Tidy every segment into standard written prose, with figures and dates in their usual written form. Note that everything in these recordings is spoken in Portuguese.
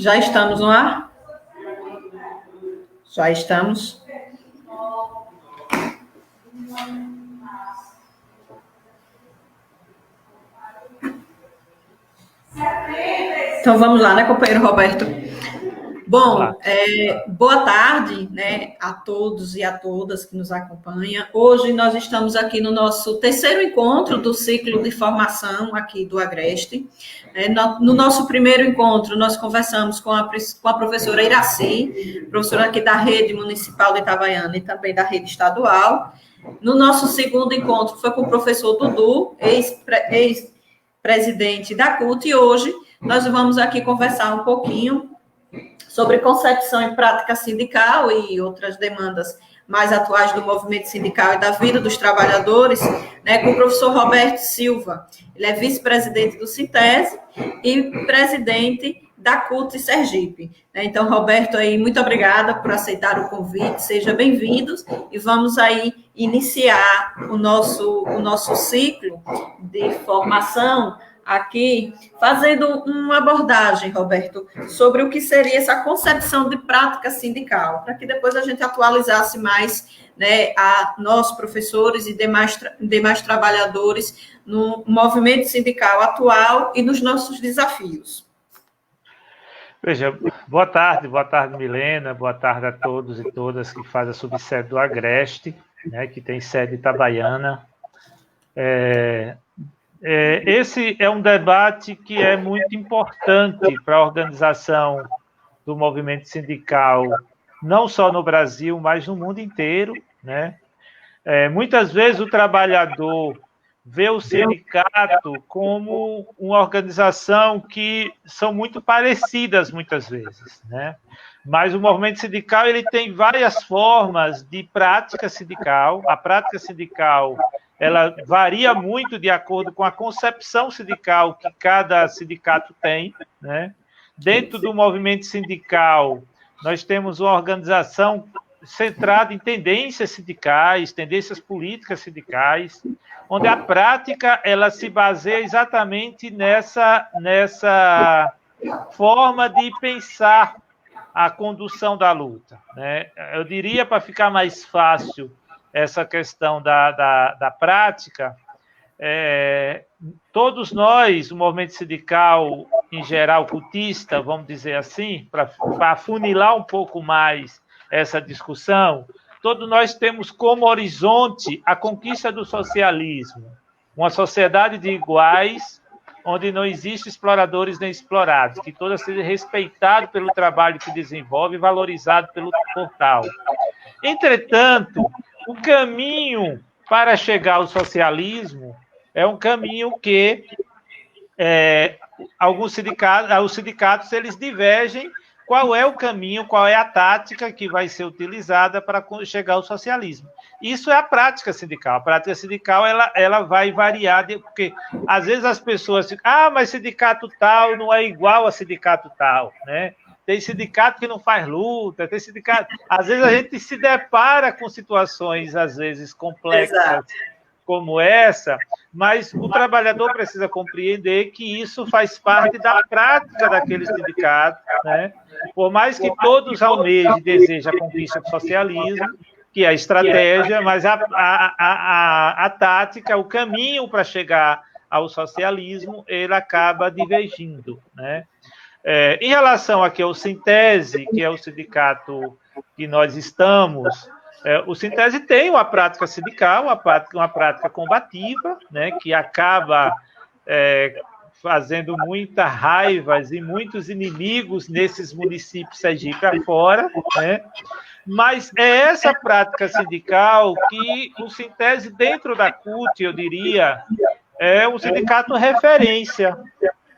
Já estamos no ar? Já estamos. Então vamos lá, né, companheiro Roberto? Bom, boa tarde, né, a todos e a todas que nos acompanham. Hoje nós estamos aqui no nosso terceiro encontro do ciclo de formação aqui do Agreste. No nosso primeiro encontro, nós conversamos com a professora Iraci, professora aqui da Rede Municipal de Itabaiana e também da Rede Estadual. No nosso segundo encontro foi com o professor Dudu, ex-presidente da CUT, e hoje nós vamos aqui conversar um pouquinho sobre concepção e prática sindical e outras demandas mais atuais do movimento sindical e da vida dos trabalhadores, né, com o professor Roberto Silva. Ele é vice-presidente do Sintese e presidente da CUT Sergipe. Então, Roberto, aí, muito obrigada por aceitar o convite, sejam bem-vindos, e vamos aí iniciar o nosso ciclo de formação aqui, fazendo uma abordagem, Roberto, sobre o que seria essa concepção de prática sindical, para que depois a gente atualizasse mais, né, a nós, professores e demais trabalhadores, no movimento sindical atual e nos nossos desafios. Veja, boa tarde, Milena, boa tarde a todos e todas que fazem a subsede do Agreste, né, que tem sede itabaiana. Esse é um debate que é muito importante para a organização do movimento sindical, não só no Brasil, mas no mundo inteiro, né? Muitas vezes o trabalhador vê o sindicato como uma organização que são muito parecidas, muitas vezes, né? Mas o movimento sindical ele tem várias formas de prática sindical. A prática sindical ela varia muito de acordo com a concepção sindical que cada sindicato tem, né? Dentro do movimento sindical, nós temos uma organização centrada em tendências sindicais, tendências políticas sindicais, onde a prática ela se baseia exatamente nessa forma de pensar a condução da luta, né? Eu diria, para ficar mais fácil essa questão da prática, todos nós, o movimento sindical em geral, cutista, vamos dizer assim, para afunilar um pouco mais essa discussão, todos nós temos como horizonte a conquista do socialismo, uma sociedade de iguais, onde não existe exploradores nem explorados, que todos sejam respeitados pelo trabalho que desenvolve e valorizados pelo portal. Entretanto, o caminho para chegar ao socialismo é um caminho que os sindicatos eles divergem qual é o caminho, qual é a tática que vai ser utilizada para chegar ao socialismo. Isso é a prática sindical. A prática sindical ela vai variar, porque às vezes as pessoas ficam, mas sindicato tal não é igual a sindicato tal, né? Tem sindicato que não faz luta, tem sindicato... Às vezes a gente se depara com situações, às vezes, complexas, exato, como essa, mas o trabalhador precisa compreender que isso faz parte da prática daquele sindicato, né? Por mais que todos almejem e desejem a conquista do socialismo, que é a estratégia, mas a tática, o caminho para chegar ao socialismo, ele acaba divergindo, né? Em relação aqui ao Sintese, que é o sindicato que nós estamos, o Sintese tem uma prática sindical, uma prática combativa, né, que acaba fazendo muita raiva e muitos inimigos nesses municípios Sergipe afora, né? Mas é essa prática sindical que o Sintese, dentro da CUT, eu diria, é um sindicato referência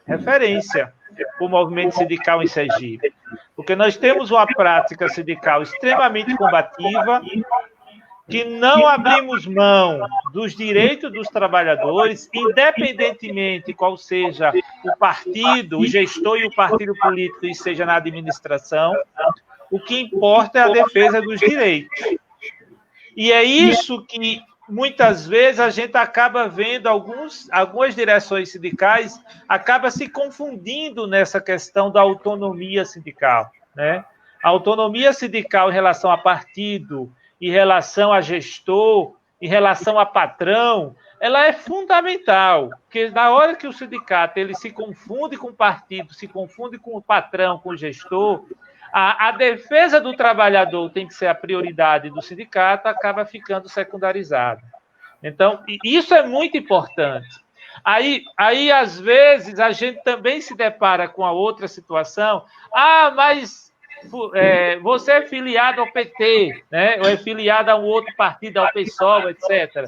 para o movimento sindical em Sergipe. Porque nós temos uma prática sindical extremamente combativa, que não abrimos mão dos direitos dos trabalhadores, independentemente qual seja o partido, o gestor e o partido político, e seja na administração, o que importa é a defesa dos direitos. E é isso que muitas vezes a gente acaba vendo algumas direções sindicais acaba se confundindo nessa questão da autonomia sindical, né? A autonomia sindical em relação a partido, em relação a gestor, em relação a patrão, ela é fundamental, porque na hora que o sindicato ele se confunde com o partido, se confunde com o patrão, com o gestor, a defesa do trabalhador tem que ser a prioridade do sindicato, acaba ficando secundarizada. Então, isso é muito importante. Aí, às vezes, a gente também se depara com a outra situação. Mas você é filiado ao PT, né? Ou é filiado a um outro partido, ao PSOL, etc.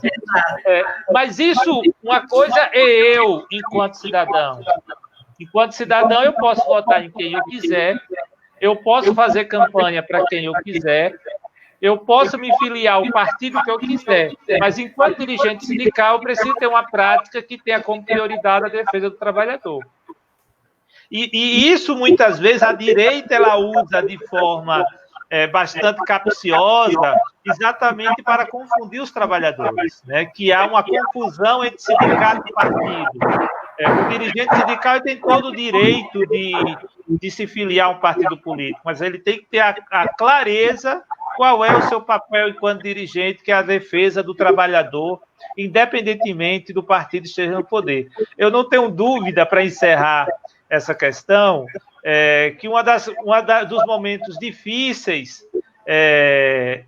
Mas isso, uma coisa é eu, enquanto cidadão. Enquanto cidadão, eu posso votar em quem eu quiser, eu posso fazer campanha para quem eu quiser, eu posso me filiar ao partido que eu quiser, mas enquanto dirigente sindical, eu preciso ter uma prática que tenha como prioridade a defesa do trabalhador. E isso, muitas vezes, a direita ela usa de forma bastante capciosa, exatamente para confundir os trabalhadores, né? Que há uma confusão entre sindicato e partido. O dirigente sindical tem todo o direito de se filiar a um partido político, mas ele tem que ter a clareza qual é o seu papel enquanto dirigente, que é a defesa do trabalhador, independentemente do partido esteja no poder. Eu não tenho dúvida, para encerrar essa questão, que dos momentos difíceis,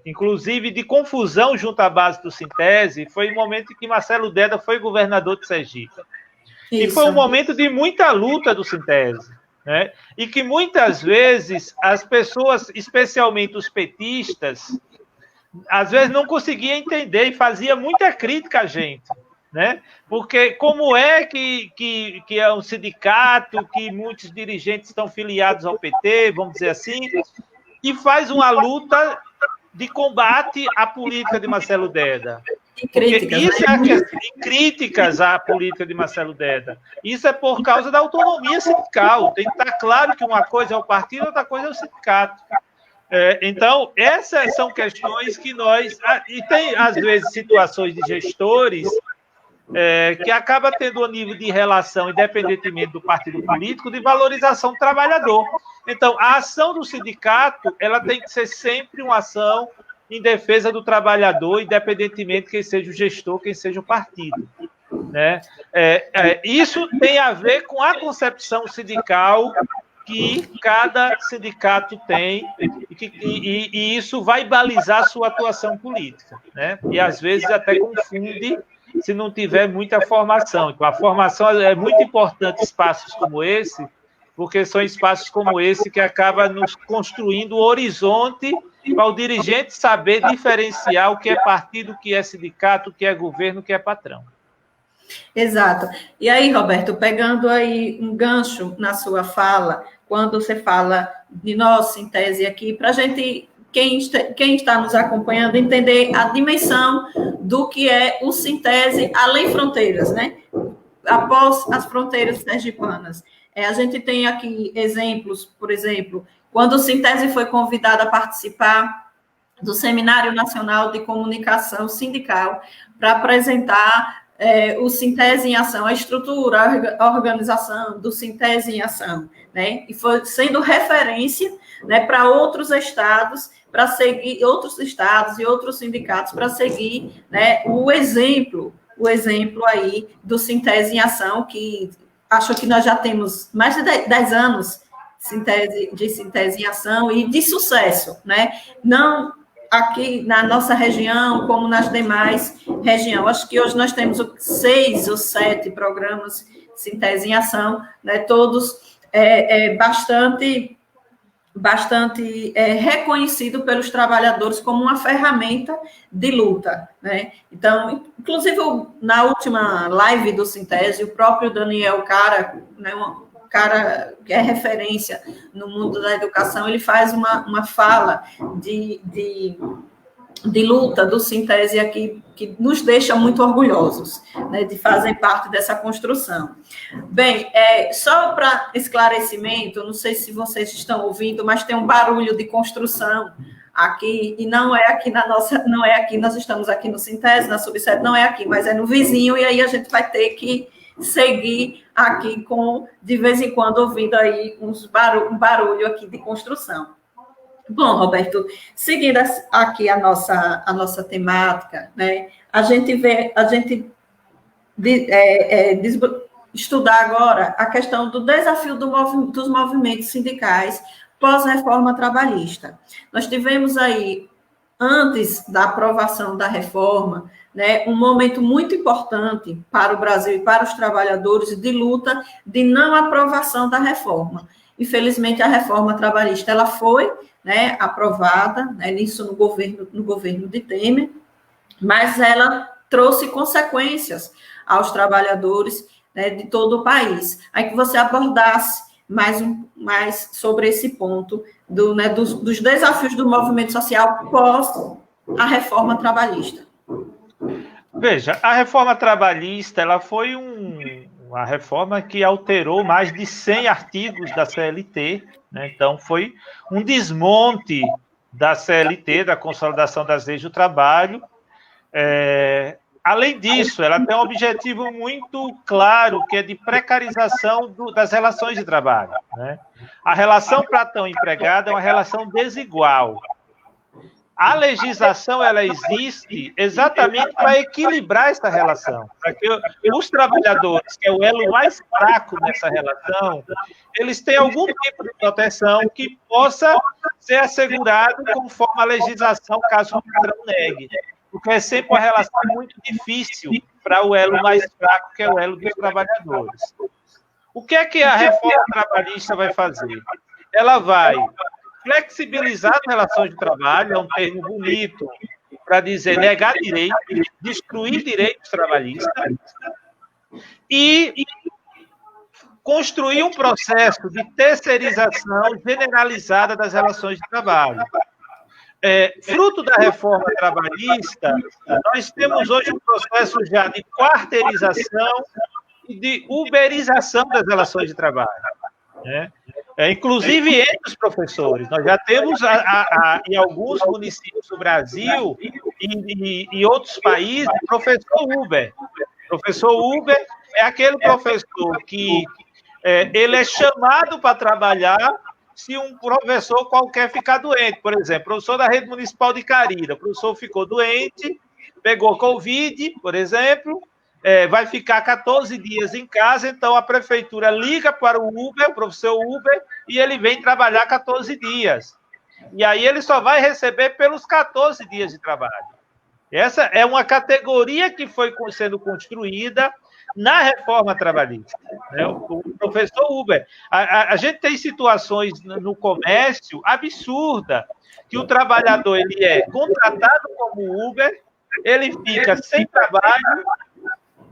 inclusive de confusão junto à base do Sintese, foi o momento em que Marcelo Deda foi governador de Sergipe. Isso. E foi um momento de muita luta do Sintese, né? E que muitas vezes as pessoas, especialmente os petistas, às vezes não conseguiam entender e fazia muita crítica a gente, né? Porque como é que é um sindicato, que muitos dirigentes estão filiados ao PT, vamos dizer assim, e faz uma luta de combate à política de Marcelo Deda. Críticas à política de Marcelo Deda. Isso é por causa da autonomia sindical. Tem que estar claro que uma coisa é o partido, outra coisa é o sindicato. Então, essas são questões que nós... E tem, às vezes, situações de gestores que acaba tendo um nível de relação, independentemente do partido político, de valorização do trabalhador. Então, a ação do sindicato ela tem que ser sempre uma ação em defesa do trabalhador, independentemente de quem seja o gestor, quem seja o partido, né? Isso tem a ver com a concepção sindical que cada sindicato tem e isso vai balizar a sua atuação política, né? E, às vezes, até confunde se não tiver muita formação. Então, a formação é muito importante, espaços como esse, porque são espaços como esse que acabam nos construindo o horizonte para o dirigente saber diferenciar o que é partido, o que é sindicato, o que é governo, o que é patrão. Exato. E aí, Roberto, pegando aí um gancho na sua fala, quando você fala de nós, Sintese, aqui, para a gente, quem está nos acompanhando, entender a dimensão do que é o Sintese além fronteiras, né? Após as fronteiras sergipanas. A gente tem aqui exemplos, por exemplo, quando o Sintese foi convidado a participar do Seminário Nacional de Comunicação Sindical para apresentar o Sintese em Ação, a estrutura, a organização do Sintese em Ação, né? E foi sendo referência, né, para outros estados, para seguir outros estados e outros sindicatos para seguir, né, o exemplo aí do Sintese em Ação, que acho que nós já temos mais de 10 anos de Sintese em Ação e de sucesso, né? Não aqui na nossa região, como nas demais regiões. Acho que hoje nós temos 6 ou 7 programas Sintese em Ação, né? Todos bastante reconhecido pelos trabalhadores como uma ferramenta de luta, né? Então, inclusive, na última live do Sintese, o próprio Daniel Cara, né, cara que é referência no mundo da educação, ele faz uma fala de luta do Sintese aqui, que nos deixa muito orgulhosos, né, de fazer parte dessa construção. Bem, só para esclarecimento, não sei se vocês estão ouvindo, mas tem um barulho de construção aqui, e não é aqui não é aqui, nós estamos aqui no Sintese, na subsede, não é aqui, mas é no vizinho, e aí a gente vai ter que seguir aqui de vez em quando, ouvindo aí um barulho aqui de construção. Bom, Roberto, seguindo aqui a nossa temática, né, a gente estudar agora a questão do desafio dos movimentos sindicais pós-reforma trabalhista. Nós tivemos aí, antes da aprovação da reforma, né, um momento muito importante para o Brasil e para os trabalhadores de luta de não aprovação da reforma. Infelizmente, a reforma trabalhista ela foi, né, aprovada, né, nisso no governo de Temer, mas ela trouxe consequências aos trabalhadores, né, de todo o país. Aí que você abordasse mais sobre esse ponto dos desafios do movimento social pós a reforma trabalhista. Veja, a reforma trabalhista ela foi uma reforma que alterou mais de 100 artigos da CLT, né? Então foi um desmonte da CLT, da Consolidação das Leis do Trabalho. Além disso, ela tem um objetivo muito claro, que é de precarização das relações de trabalho, né? A relação patrão-empregado é uma relação desigual. A legislação ela existe exatamente para equilibrar essa relação, para que os trabalhadores, que é o elo mais fraco nessa relação, eles tenham algum tipo de proteção que possa ser assegurado conforme a legislação, caso o patrão negue. Porque é sempre uma relação muito difícil para o elo mais fraco, que é o elo dos trabalhadores. O que é que a reforma trabalhista vai fazer? Ela vai flexibilizar as relações de trabalho, é um termo bonito para dizer negar direito, destruir direitos trabalhistas, e construir um processo de terceirização generalizada das relações de trabalho. Fruto da reforma trabalhista, nós temos hoje um processo já de quarteirização e de uberização das relações de trabalho, né? Inclusive entre os professores. Nós já temos em alguns municípios do Brasil e outros países, professor Uber. Professor Uber é aquele professor que ele é chamado para trabalhar se um professor qualquer ficar doente. Por exemplo, professor da Rede Municipal de Carira. O professor ficou doente, pegou Covid, por exemplo, vai ficar 14 dias em casa, então a prefeitura liga para o Uber, o professor Uber, e ele vem trabalhar 14 dias. E aí ele só vai receber pelos 14 dias de trabalho. Essa é uma categoria que foi sendo construída na reforma trabalhista, né? O professor Uber. A gente tem situações no comércio absurda, que o trabalhador ele é contratado como Uber, ele fica sem trabalho,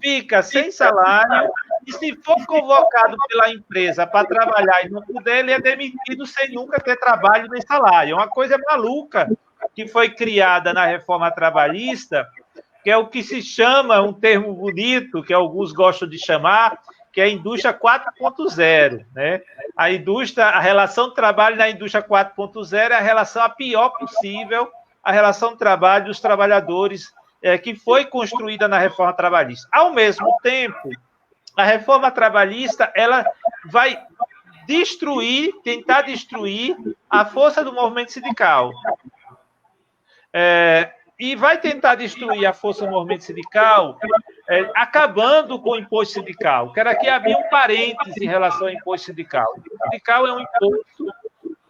fica sem salário, e se for convocado pela empresa para trabalhar e não puder, ele é demitido sem nunca ter trabalho nem salário. É uma coisa maluca que foi criada na reforma trabalhista, que é o que se chama, um termo bonito, que alguns gostam de chamar, que é a indústria 4.0, né? A relação de trabalho na indústria 4.0 é a relação a pior possível, a relação de trabalho dos trabalhadores que foi construída na reforma trabalhista. Ao mesmo tempo, a reforma trabalhista ela vai tentar destruir a força do movimento sindical. E vai tentar destruir a força do movimento sindical acabando com o imposto sindical. Quero aqui abrir um parênteses em relação ao imposto sindical. O imposto sindical é um imposto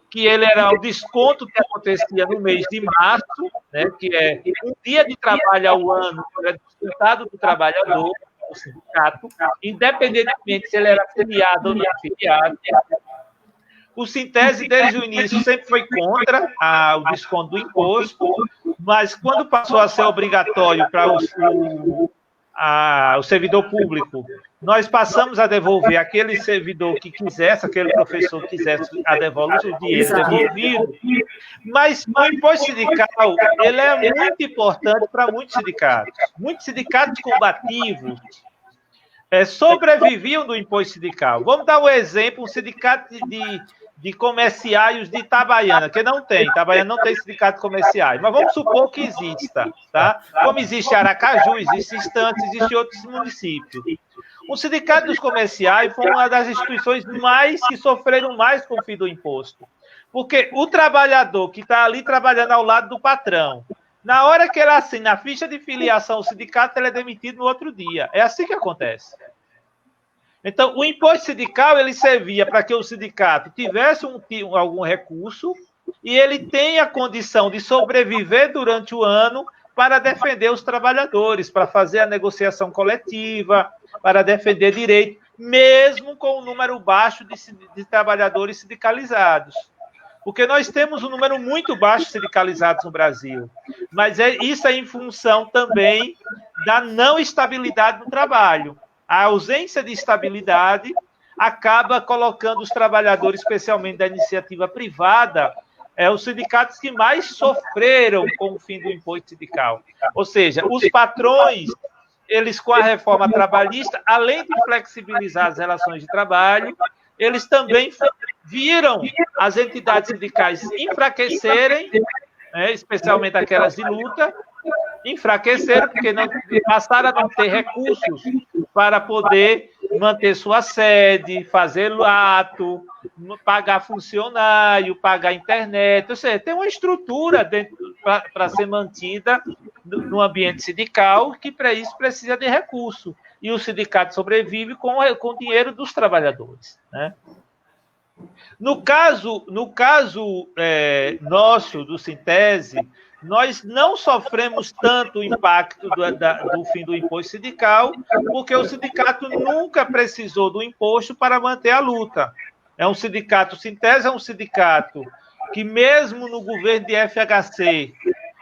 que ele era o desconto que acontecia no mês de março, né, que é um dia de trabalho ao ano, que era descontado do trabalhador, do sindicato, independentemente se ele era filiado ou não filiado. O Sintese, desde o início, sempre foi contra o desconto do imposto, mas quando passou a ser obrigatório para o servidor público, nós passamos a devolver aquele servidor que quisesse, aquele professor que quisesse a devolução do dinheiro devolvido, mas o imposto sindical ele é muito importante para muitos sindicatos combativos sobreviviam do imposto sindical. Vamos dar um exemplo, um sindicato de comerciários de Itabaiana, que não tem. Itabaiana não tem sindicato comerciário, mas vamos supor que exista, tá? Como existe Aracaju, existe Instantes, existe outros municípios. O Sindicato dos Comerciais foi uma das instituições que sofreram mais com o fim do imposto. Porque o trabalhador que está ali trabalhando ao lado do patrão, na hora que ele assina a ficha de filiação ao sindicato, ele é demitido no outro dia. É assim que acontece. Então, o imposto sindical, ele servia para que o sindicato tivesse algum recurso e ele tenha condição de sobreviver durante o ano para defender os trabalhadores, para fazer a negociação coletiva, para defender direito, mesmo com um número baixo de trabalhadores sindicalizados. Porque nós temos um número muito baixo de sindicalizados no Brasil, mas isso é em função também da não estabilidade do trabalho. A ausência de estabilidade acaba colocando os trabalhadores, especialmente da iniciativa privada, os sindicatos que mais sofreram com o fim do imposto sindical. Ou seja, os patrões, eles com a reforma trabalhista, além de flexibilizar as relações de trabalho, eles também viram as entidades sindicais enfraquecerem, especialmente aquelas de luta, enfraqueceram porque passaram a não ter recursos para poder manter sua sede, fazer ato, pagar funcionário, pagar internet, ou seja, tem uma estrutura para ser mantida no ambiente sindical que para isso precisa de recurso. E o sindicato sobrevive com o dinheiro dos trabalhadores, né? No caso nosso, do Sintese, nós não sofremos tanto o impacto do fim do imposto sindical, porque o sindicato nunca precisou do imposto para manter a luta. O Sintese é um sindicato que, mesmo no governo de FHC,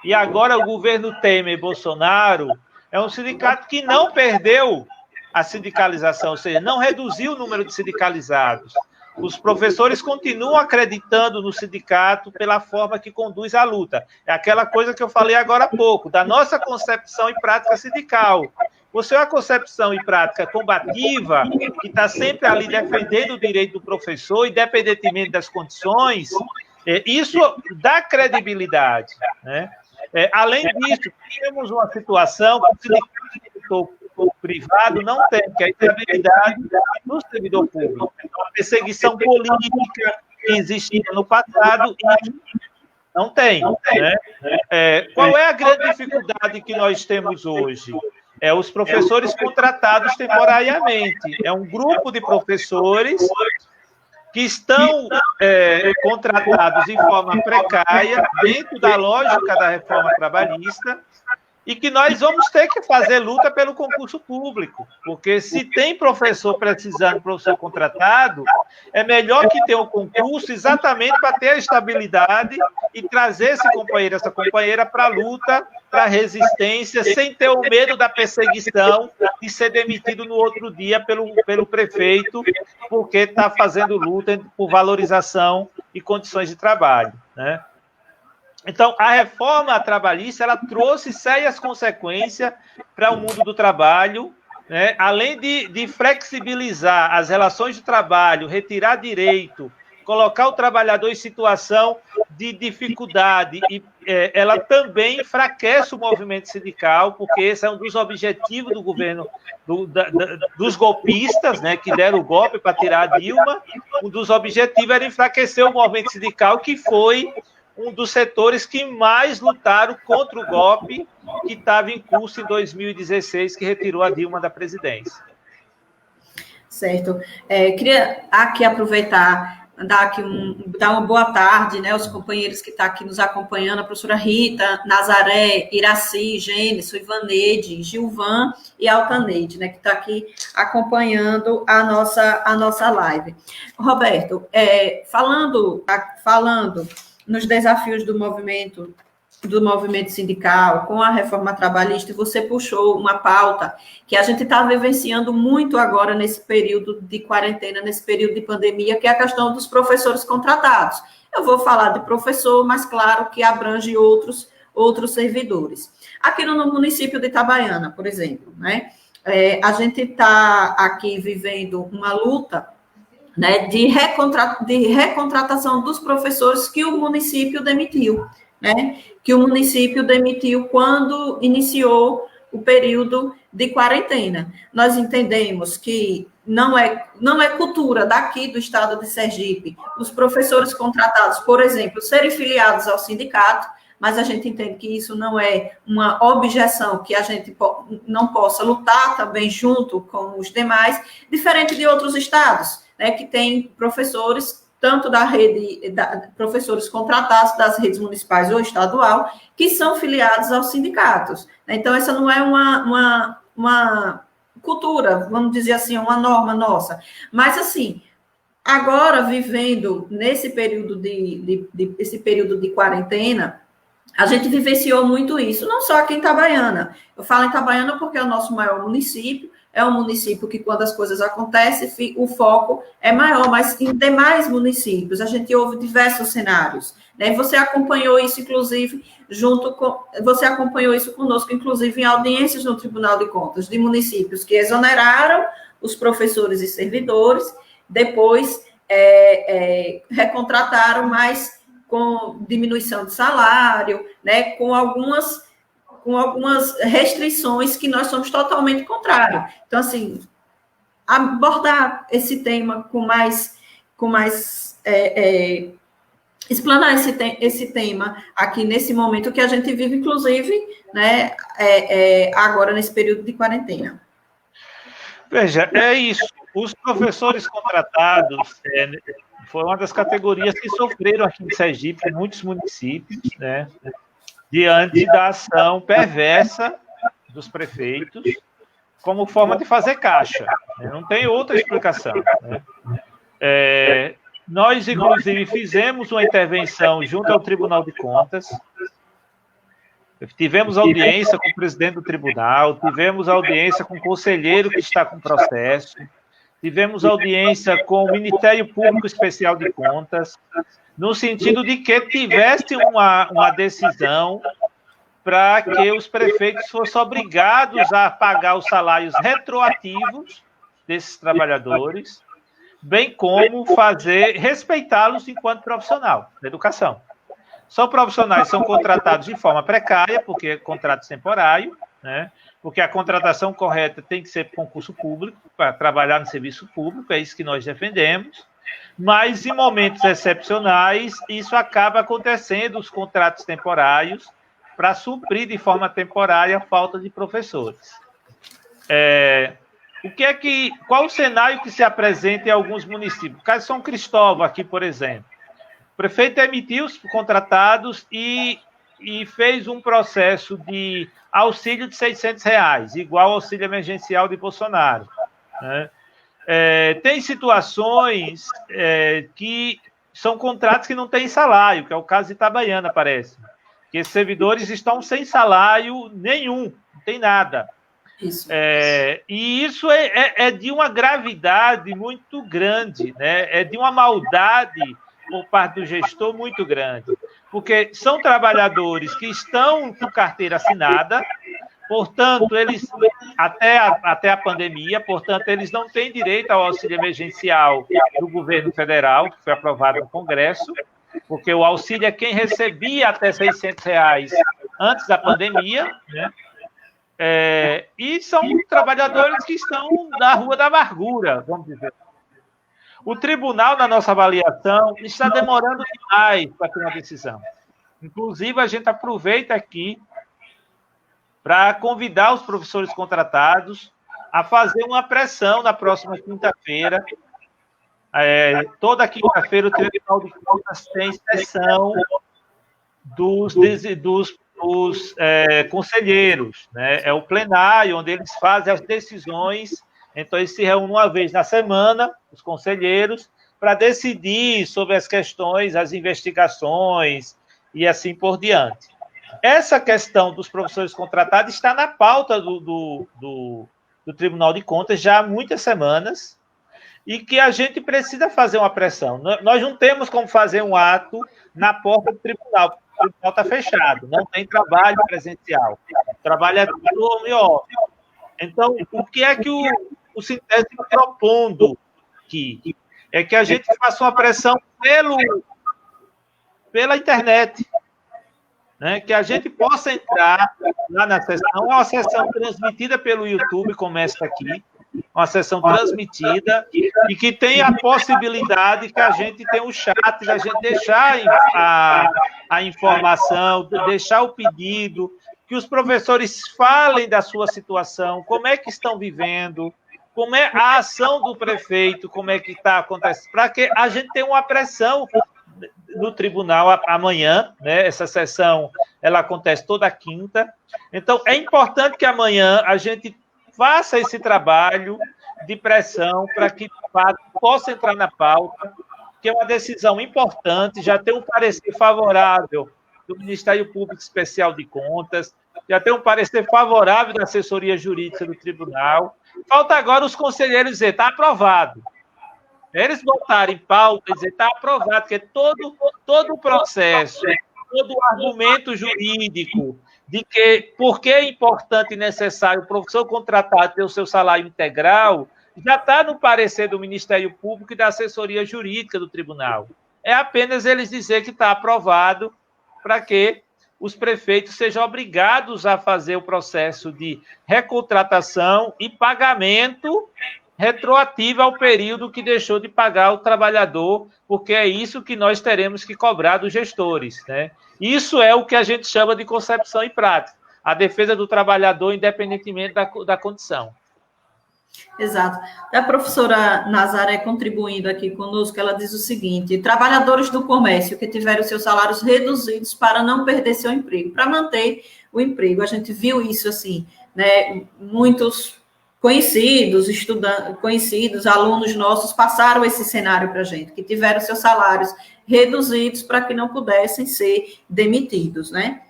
e agora o governo Temer e Bolsonaro, é um sindicato que não perdeu a sindicalização, ou seja, não reduziu o número de sindicalizados. Os professores continuam acreditando no sindicato pela forma que conduz a luta. É aquela coisa que eu falei agora há pouco, da nossa concepção e prática sindical. Você é uma concepção e prática combativa, que está sempre ali defendendo o direito do professor, independentemente das condições, isso dá credibilidade, né? Além disso, temos uma situação que o sindicato privado não tem, que é a estabilidade do servidor público. A perseguição política que existia no passado e não tem. Né? Qual é a grande dificuldade que nós temos hoje? Os professores contratados temporariamente. É um grupo de professores que estão contratados de forma precária, dentro da lógica da reforma trabalhista, e que nós vamos ter que fazer luta pelo concurso público, porque se tem professor precisando de professor contratado, é melhor que tenha um concurso exatamente para ter a estabilidade e trazer esse companheiro, essa companheira para a luta, para a resistência, sem ter o medo da perseguição e ser demitido no outro dia pelo prefeito, porque está fazendo luta por valorização e condições de trabalho, né? Então, a reforma trabalhista, ela trouxe sérias consequências para o mundo do trabalho, né? Além de flexibilizar as relações de trabalho, retirar direito, colocar o trabalhador em situação de dificuldade, e ela também enfraquece o movimento sindical, porque esse é um dos objetivos do governo, dos golpistas, né, que deram o golpe para tirar a Dilma. Um dos objetivos era enfraquecer o movimento sindical, que foi um dos setores que mais lutaram contra o golpe que estava em curso em 2016, que retirou a Dilma da presidência. Certo. Queria aqui aproveitar, dar uma boa tarde, né, aos companheiros que estão aqui nos acompanhando, a professora Rita, Nazaré, Iraci, Gênesis, Ivaneide, Gilvan e Altaneide, né, que está aqui acompanhando a nossa live. Roberto, falando nos desafios do movimento sindical, com a reforma trabalhista, e você puxou uma pauta que a gente está vivenciando muito agora nesse período de quarentena, nesse período de pandemia, que é a questão dos professores contratados. Eu vou falar de professor, mas claro que abrange outros servidores. Aqui no município de Itabaiana, por exemplo, né, a gente está aqui vivendo uma luta né, de recontratação dos professores que o município demitiu, né, que o município demitiu quando iniciou o período de quarentena. Nós entendemos que não é cultura daqui do estado de Sergipe os professores contratados, por exemplo, serem filiados ao sindicato, mas a gente entende que isso não é uma objeção que a gente não possa lutar também junto com os demais, diferente de outros estados, né, que tem professores, tanto da rede, professores contratados das redes municipais ou estadual, que são filiados aos sindicatos. Então, essa não é uma cultura, vamos dizer assim, uma norma nossa. Mas, assim, agora, vivendo nesse período esse período de quarentena, a gente vivenciou muito isso, não só aqui em Itabaiana. Eu falo em Itabaiana porque é o nosso maior município, é um município que, quando as coisas acontecem, o foco é maior, mas em demais municípios a gente ouve diversos cenários. Né? Você acompanhou isso, inclusive, você acompanhou isso conosco, inclusive, em audiências no Tribunal de Contas, de municípios que exoneraram os professores e servidores, depois recontrataram, mas com diminuição de salário, né, com algumas restrições que nós somos totalmente contrários. Então, assim, abordar esse tema explanar esse tema aqui nesse momento que a gente vive, inclusive, né, agora nesse período de quarentena. Veja, é isso. Os professores contratados foi uma das categorias que sofreram aqui em Sergipe, em muitos municípios, né, diante da ação perversa dos prefeitos, como forma de fazer caixa. Não tem outra explicação. Né? Nós, inclusive, fizemos uma intervenção junto ao Tribunal de Contas, tivemos audiência com o presidente do tribunal, tivemos audiência com o conselheiro que está com processo, tivemos audiência com o Ministério Público Especial de Contas, no sentido de que tivesse uma decisão para que os prefeitos fossem obrigados a pagar os salários retroativos desses trabalhadores, bem como respeitá-los enquanto profissional da educação. São profissionais que são contratados de forma precária, porque é contrato temporário, né? Porque a contratação correta tem que ser por concurso público, para trabalhar no serviço público, é isso que nós defendemos, mas em momentos excepcionais, isso acaba acontecendo, os contratos temporários, para suprir de forma temporária a falta de professores. Qual o cenário que se apresenta em alguns municípios? O caso de São Cristóvão, aqui, por exemplo. O prefeito emitiu os contratados e fez um processo de auxílio de R$600, igual ao auxílio emergencial de Bolsonaro. Né? Tem situações que são contratos que não têm salário, que é o caso de Itabaiana, parece. Que esses servidores estão sem salário nenhum, não tem nada. Isso. E isso é de uma gravidade muito grande, né? É de uma maldade por parte do gestor muito grande, porque são trabalhadores que estão com carteira assinada, portanto, eles, até a pandemia, portanto, eles não têm direito ao auxílio emergencial do governo federal, que foi aprovado no Congresso, porque o auxílio é quem recebia até R$600 antes da pandemia, né? E são trabalhadores que estão na rua da amargura, vamos dizer. O tribunal, na nossa avaliação, está demorando demais para ter uma decisão. Inclusive, a gente aproveita aqui para convidar os professores contratados a fazer uma pressão na próxima quinta-feira. Toda quinta-feira, o Tribunal de Contas tem sessão dos conselheiros, né? É o plenário, onde eles fazem as decisões. Então, eles se reúnem uma vez na semana, os conselheiros, para decidir sobre as questões, as investigações e assim por diante. Essa questão dos professores contratados está na pauta do Tribunal de Contas já há muitas semanas e que a gente precisa fazer uma pressão. Nós não temos como fazer um ato na porta do tribunal. O tribunal está fechado, não tem trabalho presencial. O trabalho é tudo home office. Então, o que é que o Sintese está propondo aqui? é que a gente faça uma pressão pela internet, né? Que a gente possa entrar lá na sessão, é uma sessão transmitida pelo YouTube, como esta aqui, uma sessão transmitida, e que tem a possibilidade que a gente tenha o chat, da gente deixar a informação, deixar o pedido, que os professores falem da sua situação, como é que estão vivendo, como é a ação do prefeito, como é que está acontecendo, para que a gente tenha uma pressão no tribunal amanhã, né? Essa sessão, ela acontece toda quinta. Então, é importante que amanhã a gente faça esse trabalho de pressão para que, de fato, possa entrar na pauta, que é uma decisão importante, já tem um parecer favorável do Ministério Público Especial de Contas, já tem um parecer favorável da assessoria jurídica do tribunal. Falta agora os conselheiros dizer, está aprovado. Eles botarem pauta e dizer, está aprovado, porque todo o processo, todo o argumento jurídico de que por que é importante e necessário o professor contratado ter o seu salário integral, já está no parecer do Ministério Público e da assessoria jurídica do tribunal. É apenas eles dizer que está aprovado para que os prefeitos sejam obrigados a fazer o processo de recontratação e pagamento retroativo ao período que deixou de pagar o trabalhador, porque é isso que nós teremos que cobrar dos gestores, né? Isso é o que a gente chama de concepção e prática, a defesa do trabalhador independentemente da condição. Exato. A professora Nazaré contribuindo aqui conosco, ela diz o seguinte: trabalhadores do comércio que tiveram seus salários reduzidos para não perder seu emprego, para manter o emprego. A gente viu isso assim, né? Muitos conhecidos, conhecidos, alunos nossos passaram esse cenário para a gente, que tiveram seus salários reduzidos para que não pudessem ser demitidos, né?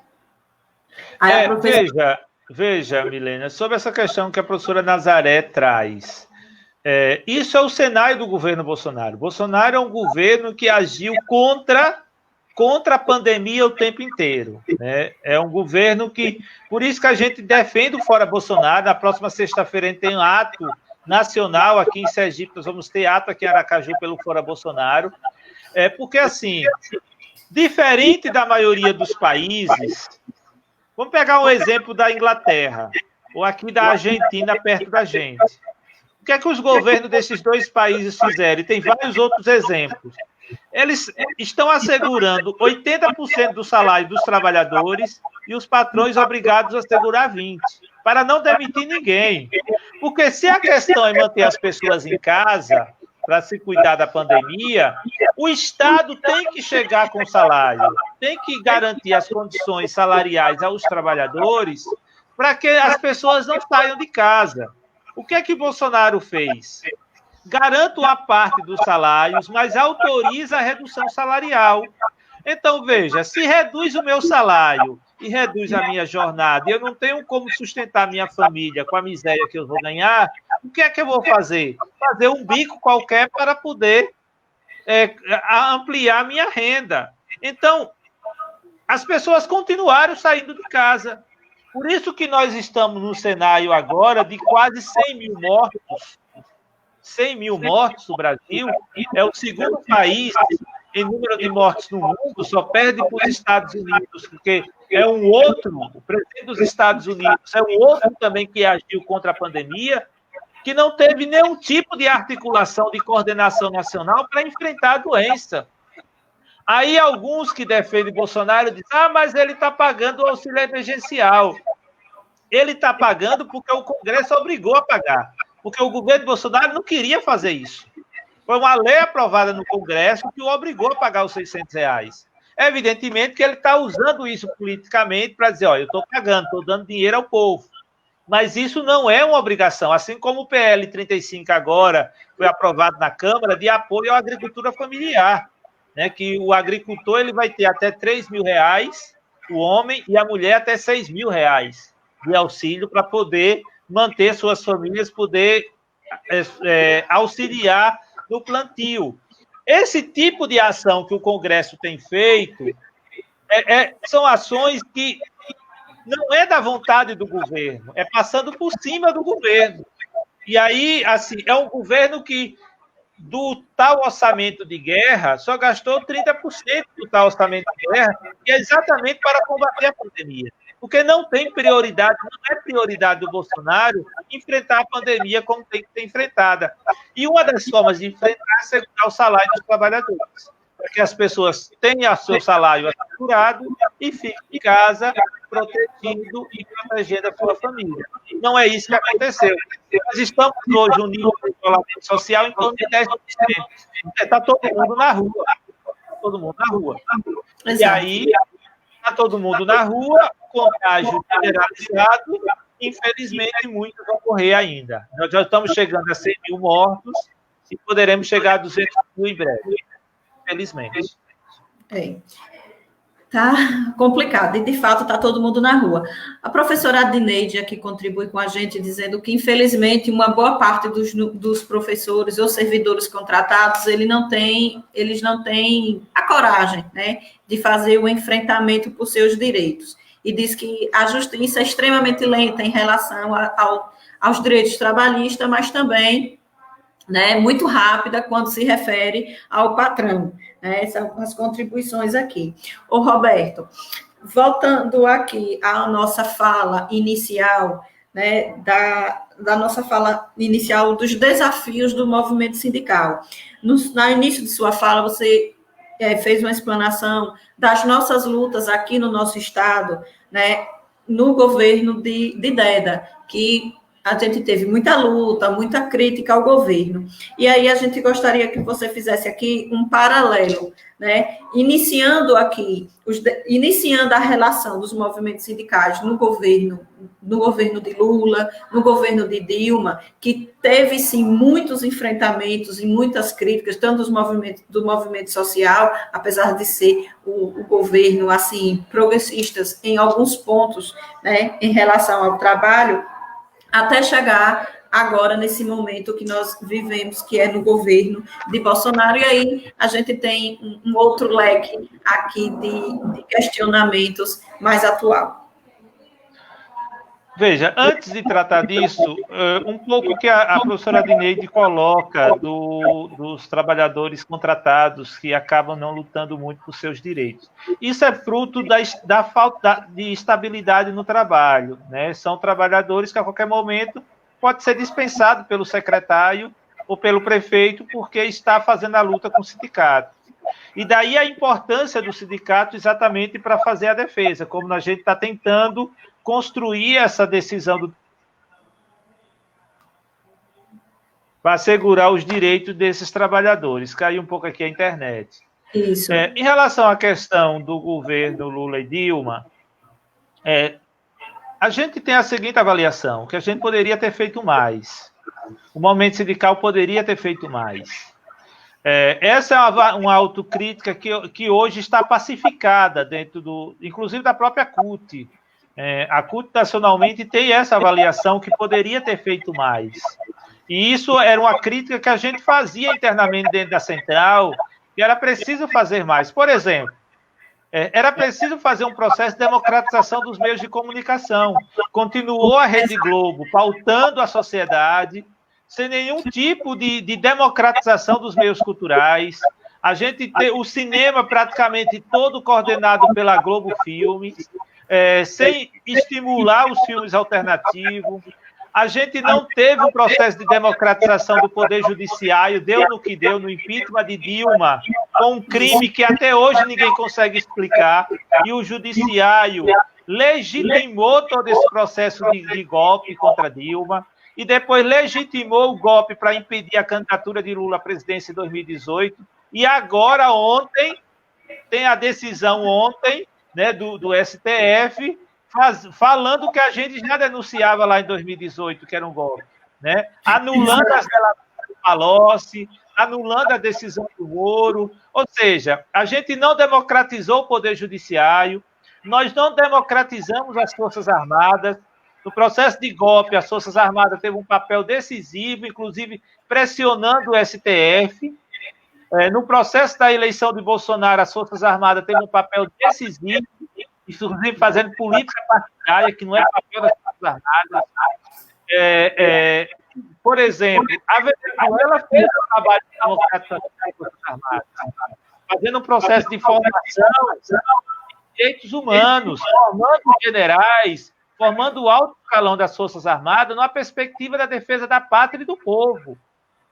Aí Veja, Milena, sobre essa questão que a professora Nazaré traz, isso é o cenário do governo Bolsonaro. Bolsonaro é um governo que agiu contra a pandemia o tempo inteiro, né? É um governo que, por isso que a gente defende o Fora Bolsonaro. Na próxima sexta-feira a gente tem um ato nacional aqui em Sergipe, nós vamos ter ato aqui em Aracaju pelo Fora Bolsonaro, porque assim, diferente da maioria dos países, vamos pegar um exemplo da Inglaterra, ou aqui da Argentina, perto da gente. O que é que os governos desses dois países fizeram? E tem vários outros exemplos. Eles estão assegurando 80% do salário dos trabalhadores e os patrões obrigados a assegurar 20%, para não demitir ninguém. Porque se a questão é manter as pessoas em casa, para se cuidar da pandemia, o Estado tem que chegar com salário, tem que garantir as condições salariais aos trabalhadores para que as pessoas não saiam de casa. O que é que Bolsonaro fez? Garanta uma parte dos salários, mas autoriza a redução salarial. Então, veja, se reduz o meu salário e reduz a minha jornada, e eu não tenho como sustentar minha família com a miséria que eu vou ganhar, o que é que eu vou fazer? Fazer um bico qualquer para poder ampliar a minha renda. Então, as pessoas continuaram saindo de casa. Por isso que nós estamos no cenário agora de quase 100 mil mortos. 100 mil mortos no Brasil. É o segundo país em número de mortes no mundo, só perde para os Estados Unidos, porque é um outro, o presidente dos Estados Unidos é um outro também que agiu contra a pandemia, que não teve nenhum tipo de articulação, de coordenação nacional para enfrentar a doença. Aí alguns que defendem Bolsonaro dizem, mas ele está pagando o auxílio emergencial. Ele está pagando porque o Congresso obrigou a pagar, porque o governo Bolsonaro não queria fazer isso. Foi uma lei aprovada no Congresso que o obrigou a pagar os R$600. Evidentemente que ele está usando isso politicamente para dizer, eu estou pagando, estou dando dinheiro ao povo. Mas isso não é uma obrigação, assim como o PL 35 agora foi aprovado na Câmara de apoio à agricultura familiar, né? Que o agricultor ele vai ter até R$3 mil, o homem, e a mulher até R$6 mil de auxílio para poder manter suas famílias, poder auxiliar no plantio. Esse tipo de ação que o Congresso tem feito são ações que não é da vontade do governo, é passando por cima do governo. E aí, assim, é um governo que do tal orçamento de guerra, só gastou 30% do tal orçamento de guerra, que é exatamente para combater a pandemia. Porque não tem prioridade, não é prioridade do Bolsonaro enfrentar a pandemia como tem que ser enfrentada. E uma das formas de enfrentar é segurar o salário dos trabalhadores, para que as pessoas tenham seu salário assegurado e fiquem em casa protegindo e protegendo a sua família. Não é isso que aconteceu. Nós estamos hoje no nível de isolamento social em torno de 10%. Está todo mundo na rua. Todo mundo na rua. E aí, está todo mundo na rua, contágio generalizado, infelizmente, muitos vão morrer ainda. Nós já estamos chegando a 100 mil mortos e poderemos chegar a 200 mil em breve, infelizmente. Tá complicado, e de fato está todo mundo na rua. A professora Adneide aqui contribui com a gente, dizendo que, infelizmente, uma boa parte dos professores ou servidores contratados, eles não têm a coragem, né, de fazer o enfrentamento por seus direitos. E diz que a justiça é extremamente lenta em relação aos direitos trabalhistas, mas também, né, muito rápida quando se refere ao patrão. São as contribuições aqui. Ô, Roberto, voltando aqui à nossa fala inicial, né, da nossa fala inicial dos desafios do movimento sindical. No início de sua fala, você fez uma explanação das nossas lutas aqui no nosso estado, né, no governo de Deda, que a gente teve muita luta, muita crítica ao governo. E aí a gente gostaria que você fizesse aqui um paralelo, né? Iniciando a relação dos movimentos sindicais no governo de Lula, no governo de Dilma, que teve, sim, muitos enfrentamentos e muitas críticas, tanto do movimento social, apesar de ser o governo, assim, progressistas em alguns pontos, né, em relação ao trabalho, até chegar agora nesse momento que nós vivemos, que é no governo de Bolsonaro, e aí a gente tem um outro leque aqui de questionamentos mais atual. Veja, antes de tratar disso, um pouco que a professora Adneide coloca dos trabalhadores contratados que acabam não lutando muito por seus direitos. Isso é fruto da falta de estabilidade no trabalho, né? São trabalhadores que a qualquer momento pode ser dispensado pelo secretário ou pelo prefeito porque está fazendo a luta com o sindicato. E daí a importância do sindicato exatamente para fazer a defesa, como a gente está tentando construir essa decisão para assegurar os direitos desses trabalhadores. Caiu um pouco aqui a internet. Isso. Em relação à questão do governo Lula e Dilma, a gente tem a seguinte avaliação, que a gente poderia ter feito mais. O movimento sindical poderia ter feito mais. Essa é uma autocrítica que hoje está pacificada dentro inclusive da própria CUT. A CUT nacionalmente tem essa avaliação que poderia ter feito mais. E isso era uma crítica que a gente fazia internamente dentro da central, que era preciso fazer mais. Por exemplo, era preciso fazer um processo de democratização dos meios de comunicação. Continuou a Rede Globo pautando a sociedade, sem nenhum tipo de democratização dos meios culturais. A gente tem o cinema praticamente todo coordenado pela Globo Filmes, sem estimular os filmes alternativos. A gente não teve um processo de democratização do Poder Judiciário, deu no que deu no impeachment de Dilma, com um crime que até hoje ninguém consegue explicar, e o Judiciário legitimou todo esse processo de golpe contra Dilma, e depois legitimou o golpe para impedir a candidatura de Lula à presidência em 2018, e agora, ontem, tem a decisão ontem, né, do STF, falando que a gente já denunciava lá em 2018, que era um golpe, né? Anulando as relações do Palocci, anulando a decisão do Moro, ou seja, a gente não democratizou o Poder Judiciário, nós não democratizamos as Forças Armadas. No processo de golpe, as Forças Armadas teve um papel decisivo, inclusive pressionando o STF. No processo da eleição de Bolsonaro, as Forças Armadas teve um papel decisivo, inclusive fazendo política partidária, que não é papel das Forças Armadas. por exemplo, a Venezuela fez um trabalho de democratização das Forças Armadas, fazendo um processo de formação de direitos humanos, formando generais, formando o alto escalão das Forças Armadas numa perspectiva da defesa da pátria e do povo,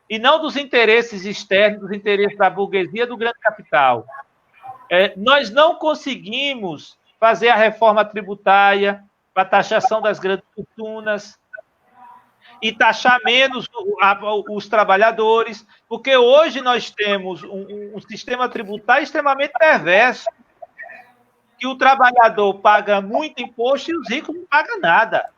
e não dos interesses externos, dos interesses da burguesia, do grande capital. Nós não conseguimos fazer a reforma tributária para a taxação das grandes fortunas e taxar menos os trabalhadores, porque hoje nós temos um sistema tributário extremamente perverso, que o trabalhador paga muito imposto e os ricos não pagam nada,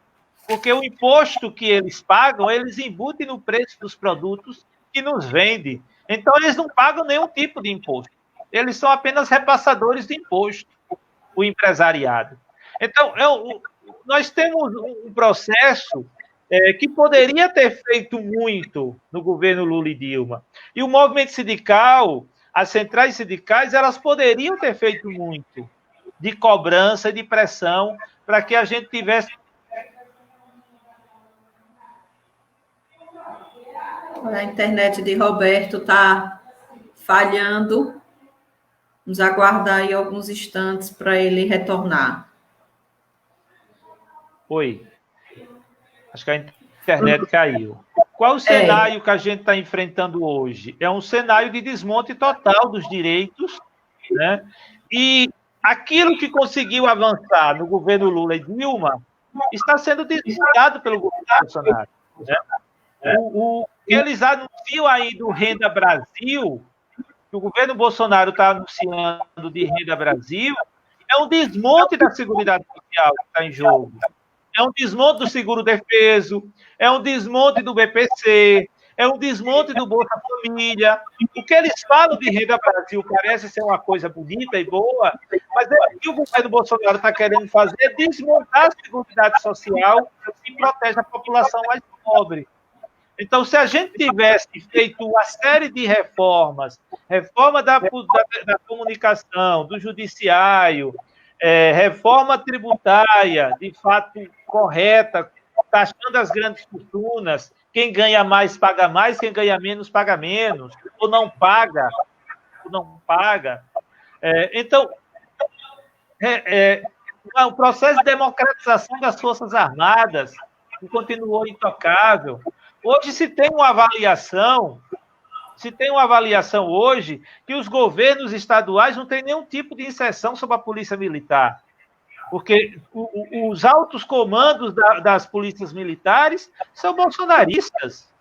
porque o imposto que eles pagam, eles embutem no preço dos produtos que nos vendem. Então, eles não pagam nenhum tipo de imposto. Eles são apenas repassadores de imposto, o empresariado. Então, nós temos um processo que poderia ter feito muito no governo Lula e Dilma. E o movimento sindical, as centrais sindicais, elas poderiam ter feito muito de cobrança e de pressão para que a gente tivesse... A internet de Roberto está falhando. Vamos aguardar aí alguns instantes para ele retornar. Oi. Acho que a internet caiu. Qual o cenário que a gente está enfrentando hoje? É um cenário de desmonte total dos direitos, né? E aquilo que conseguiu avançar no governo Lula e Dilma está sendo desmontado pelo governo Bolsonaro, né? O que eles anunciam aí do Renda Brasil, que o governo Bolsonaro está anunciando de Renda Brasil, é um desmonte da Seguridade Social que está em jogo. É um desmonte do seguro-defeso, é um desmonte do BPC, é um desmonte do Bolsa Família. O que eles falam de Renda Brasil parece ser uma coisa bonita e boa, mas o que o governo Bolsonaro está querendo fazer é desmontar a Seguridade Social que protege a população mais pobre. Então, se a gente tivesse feito uma série de reformas, reforma da comunicação, do judiciário, reforma tributária, de fato correta, taxando as grandes fortunas, quem ganha mais paga mais, quem ganha menos paga menos, ou não paga. Então, o processo de democratização das Forças Armadas que continuou intocável. Hoje se tem uma avaliação hoje que os governos estaduais não têm nenhum tipo de inserção sobre a polícia militar, porque os altos comandos das polícias militares são bolsonaristas,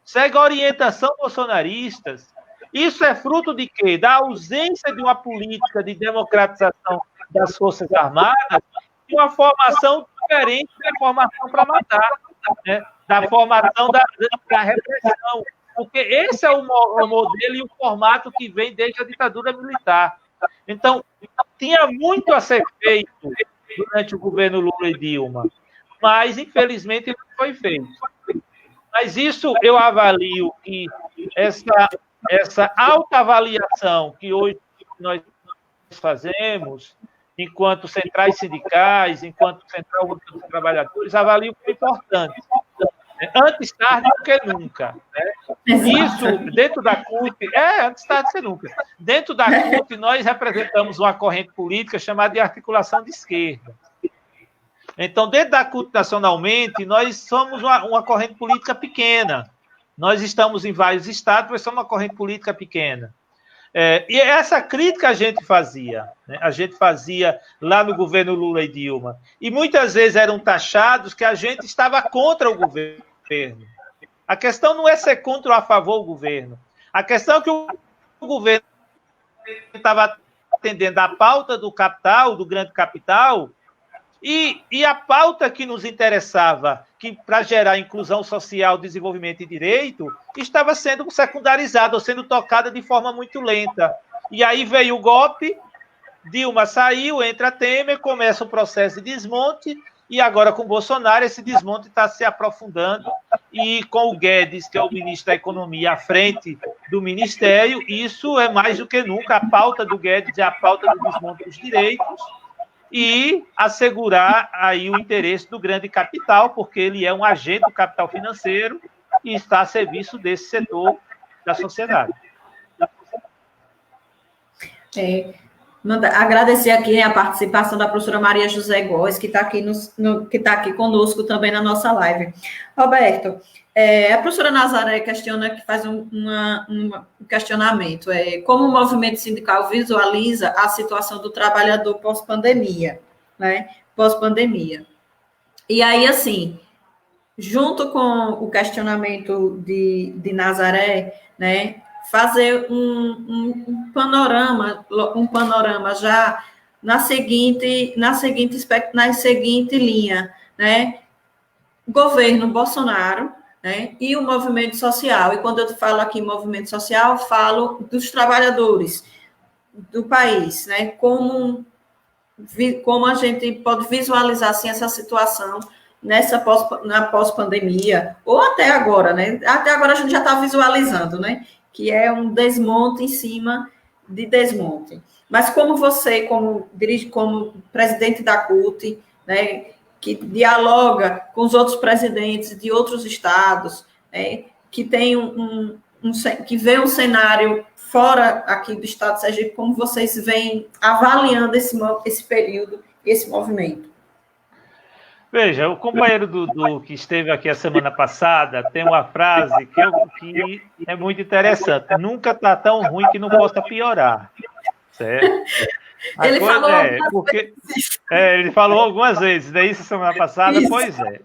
seguem a orientação bolsonaristas. Isso é fruto de quê? Da ausência de uma política de democratização das Forças Armadas e uma formação diferente da formação para matar, né? Da formação da repressão, porque esse é o modelo e o formato que vem desde a ditadura militar. Então, tinha muito a ser feito durante o governo Lula e Dilma, mas, infelizmente, não foi feito. Mas isso eu avalio que essa autoavaliação que hoje nós fazemos, enquanto centrais sindicais, enquanto Central Única dos Trabalhadores, avalio como importante. Antes tarde do que nunca. Né? Isso, dentro da CUT, antes tarde do que nunca. Dentro da CUT, nós representamos uma corrente política chamada de articulação de esquerda. Então, dentro da CUT nacionalmente, nós somos uma corrente política pequena. Nós estamos em vários estados, mas somos uma corrente política pequena. E essa crítica a gente fazia, né? A gente fazia lá no governo Lula e Dilma. E muitas vezes eram taxados que a gente estava contra o governo. A questão não é ser contra ou a favor do governo. A questão é que o governo estava atendendo a pauta do capital, do grande capital, e a pauta que nos interessava, que para gerar inclusão social, desenvolvimento e direito, estava sendo secundarizada ou sendo tocada de forma muito lenta. E aí veio o golpe, Dilma saiu, entra Temer, começa o processo de desmonte, e agora com Bolsonaro esse desmonte está se aprofundando, e com o Guedes, que é o ministro da Economia, à frente do Ministério, isso é mais do que nunca, a pauta do Guedes é a pauta do desmonte dos direitos, e assegurar aí o interesse do grande capital, porque ele é um agente do capital financeiro, e está a serviço desse setor da sociedade. Agradecer aqui a participação da professora Maria José Góes, que está aqui, que tá aqui conosco também na nossa live. Roberto, a professora Nazaré questiona, que faz um questionamento, como o movimento sindical visualiza a situação do trabalhador pós-pandemia, né? Pós-pandemia. E aí, assim, junto com o questionamento de Nazaré, né, fazer um panorama já na seguinte linha, né? Governo Bolsonaro, né, e o movimento social. E quando eu falo aqui movimento social, falo dos trabalhadores do país, né? Como a gente pode visualizar assim, essa situação na pós-pandemia, ou até agora, né? Até agora a gente já está visualizando, né? Que é um desmonte em cima de desmonte. Mas como você, como presidente da CUT, né, que dialoga com os outros presidentes de outros estados, né, que tem que vê um cenário fora aqui do estado de Sergipe, como vocês vêm avaliando esse período, esse movimento? Veja, o companheiro do que esteve aqui a semana passada tem uma frase que é muito interessante. Nunca está tão ruim que não possa piorar. Certo? Ele falou algumas vezes, daí isso semana passada, isso. Pois é.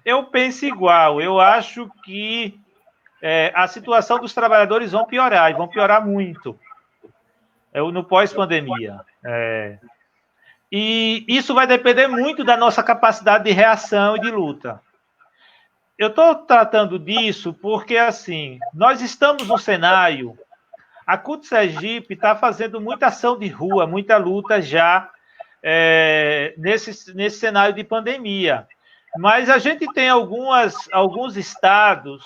Eu penso igual, eu acho que a situação dos trabalhadores vão piorar, e vão piorar muito no pós-pandemia. E isso vai depender muito da nossa capacidade de reação e de luta. Eu estou tratando disso porque, assim, nós estamos no cenário. A CUT Sergipe está fazendo muita ação de rua, muita luta já nesse cenário de pandemia. Mas a gente tem alguns estados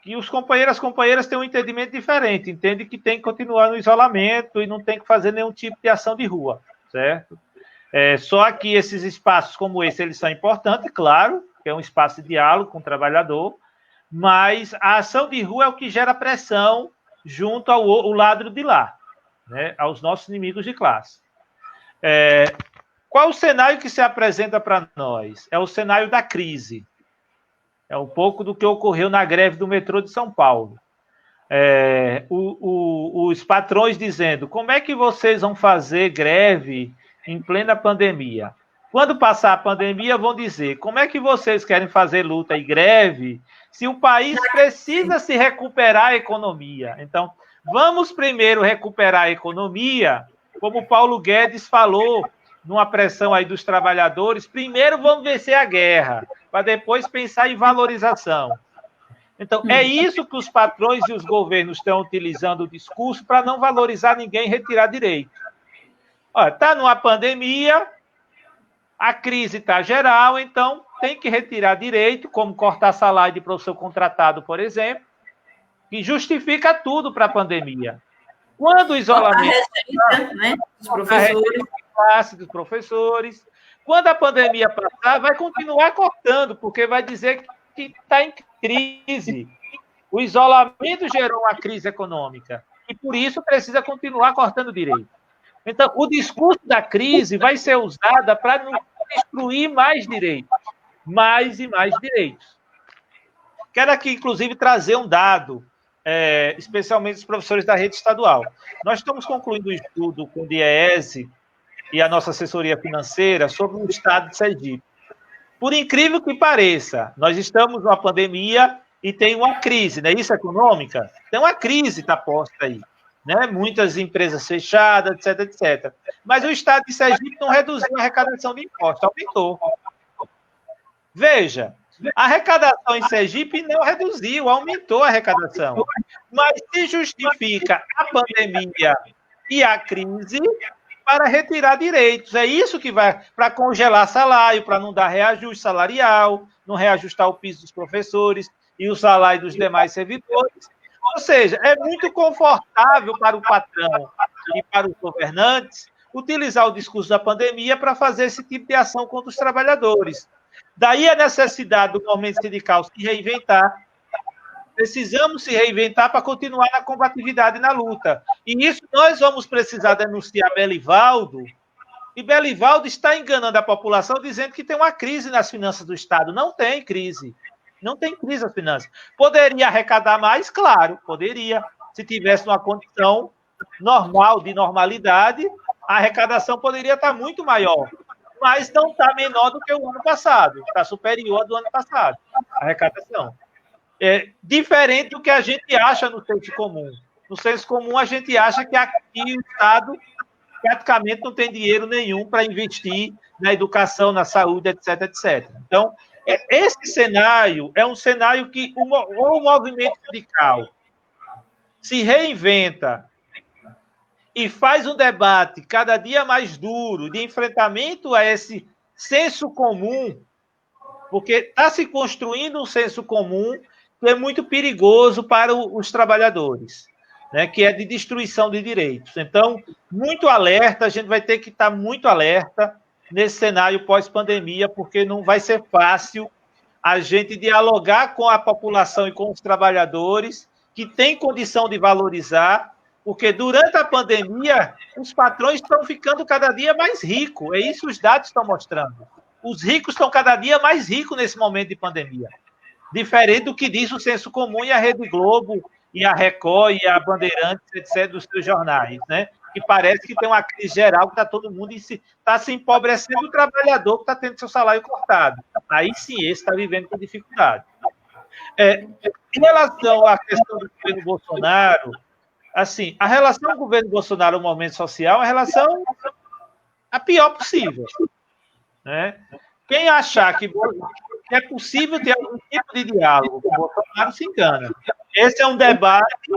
que os companheiros e as companheiras têm um entendimento diferente, entende que tem que continuar no isolamento e não tem que fazer nenhum tipo de ação de rua, certo? Só que esses espaços como esse, eles são importantes, claro, que é um espaço de diálogo com o trabalhador, mas a ação de rua é o que gera pressão junto ao lado de lá, né, aos nossos inimigos de classe. Qual o cenário que se apresenta para nós? É o cenário da crise. É um pouco do que ocorreu na greve do metrô de São Paulo. Os patrões dizendo, como é que vocês vão fazer greve em plena pandemia? Quando passar a pandemia, vão dizer, como é que vocês querem fazer luta e greve se o país precisa se recuperar a economia? Então, vamos primeiro recuperar a economia, como o Paulo Guedes falou, numa pressão aí dos trabalhadores, primeiro vamos vencer a guerra, para depois pensar em valorização. Então, é isso que os patrões e os governos estão utilizando o discurso para não valorizar ninguém e retirar direito. Está numa pandemia, a crise está geral, então tem que retirar direito, como cortar salário de professor contratado, por exemplo, que justifica tudo para a pandemia. Quando o isolamento... dos professores. Quando a pandemia passar, vai continuar cortando, porque vai dizer que está em crise. O isolamento gerou uma crise econômica e, por isso, precisa continuar cortando direito. Então, o discurso da crise vai ser usado para nos destruir mais direitos, mais e mais direitos. Quero aqui, inclusive, trazer um dado, especialmente os professores da rede estadual. Nós estamos concluindo um estudo com o DIEESE e a nossa assessoria financeira sobre o estado de Sergipe. Por incrível que pareça, nós estamos numa pandemia e tem uma crise, não é isso, econômica? Tem uma crise está posta aí, né? Muitas empresas fechadas, etc, etc. Mas o estado de Sergipe não reduziu a arrecadação de impostos, aumentou. Veja, a arrecadação em Sergipe não reduziu, aumentou a arrecadação. Mas se justifica a pandemia e a crise para retirar direitos. É isso que vai para congelar salário, para não dar reajuste salarial, não reajustar o piso dos professores e o salário dos demais servidores. Ou seja, é muito confortável para o patrão e para os governantes utilizar o discurso da pandemia para fazer esse tipo de ação contra os trabalhadores. Daí a necessidade do movimento sindical se reinventar, Precisamos se reinventar para continuar na combatividade e na luta. E isso nós vamos precisar denunciar Belivaldo, e Belivaldo está enganando a população dizendo que tem uma crise nas finanças do Estado. Não tem crise. Não tem crise nas finanças. Poderia arrecadar mais? Claro, poderia. Se tivesse uma condição normal, de normalidade, a arrecadação poderia estar muito maior. Mas não está menor do que o ano passado. Está superior ao do ano passado, a arrecadação. É diferente do que a gente acha no senso comum. No senso comum, a gente acha que aqui o Estado praticamente não tem dinheiro nenhum para investir na educação, na saúde, etc, etc. Então, esse cenário é um cenário que o movimento sindical se reinventa e faz um debate cada dia mais duro de enfrentamento a esse senso comum, porque está se construindo um senso comum que é muito perigoso para os trabalhadores, né, que é de destruição de direitos. Então, muito alerta, a gente vai ter que estar muito alerta nesse cenário pós-pandemia, porque não vai ser fácil a gente dialogar com a população e com os trabalhadores que têm condição de valorizar, porque durante a pandemia os patrões estão ficando cada dia mais ricos, é isso que os dados estão mostrando. Os ricos estão cada dia mais ricos nesse momento de pandemia. Diferente do que diz o senso comum e a Rede Globo, e a Record, e a Bandeirantes, etc., dos seus jornais, né? Que parece que tem uma crise geral, que está todo mundo está se empobrecendo o trabalhador que está tendo seu salário cortado. Aí sim, esse está vivendo com dificuldade. Em relação à questão do governo Bolsonaro, assim, a relação do governo Bolsonaro ao movimento social é a relação a pior possível, né? Quem achar que é possível ter algum tipo de diálogo com o Bolsonaro se engana. Esse é um debate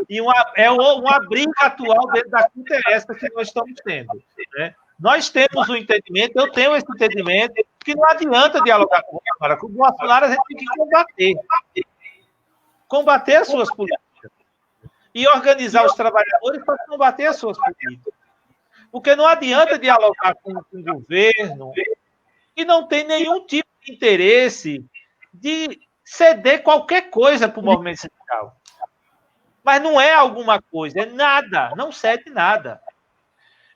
e uma briga atual dentro da contesta que nós estamos tendo, né? Nós temos um entendimento, eu tenho esse entendimento, que não adianta dialogar com o Bolsonaro. Com o Bolsonaro a gente tem que combater as suas políticas e organizar os trabalhadores para combater as suas políticas. Porque não adianta dialogar com o governo que não tem nenhum tipo de interesse de ceder qualquer coisa para o movimento sindical. Mas não é alguma coisa, é nada, não cede nada.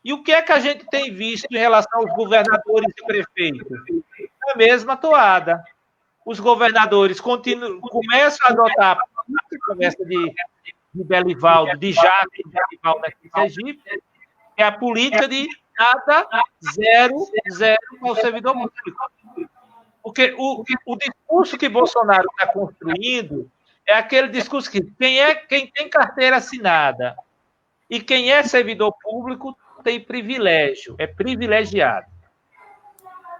E o que é que a gente tem visto em relação aos governadores e prefeitos? É a mesma toada. Os governadores começam a adotar a conversa de Belivaldo, de Jaque, de Belivaldo aqui em Sergipe, é a política de nada, zero ao servidor público. Porque o discurso que Bolsonaro está construindo é aquele discurso que quem tem carteira assinada e quem é servidor público tem privilégio, é privilegiado.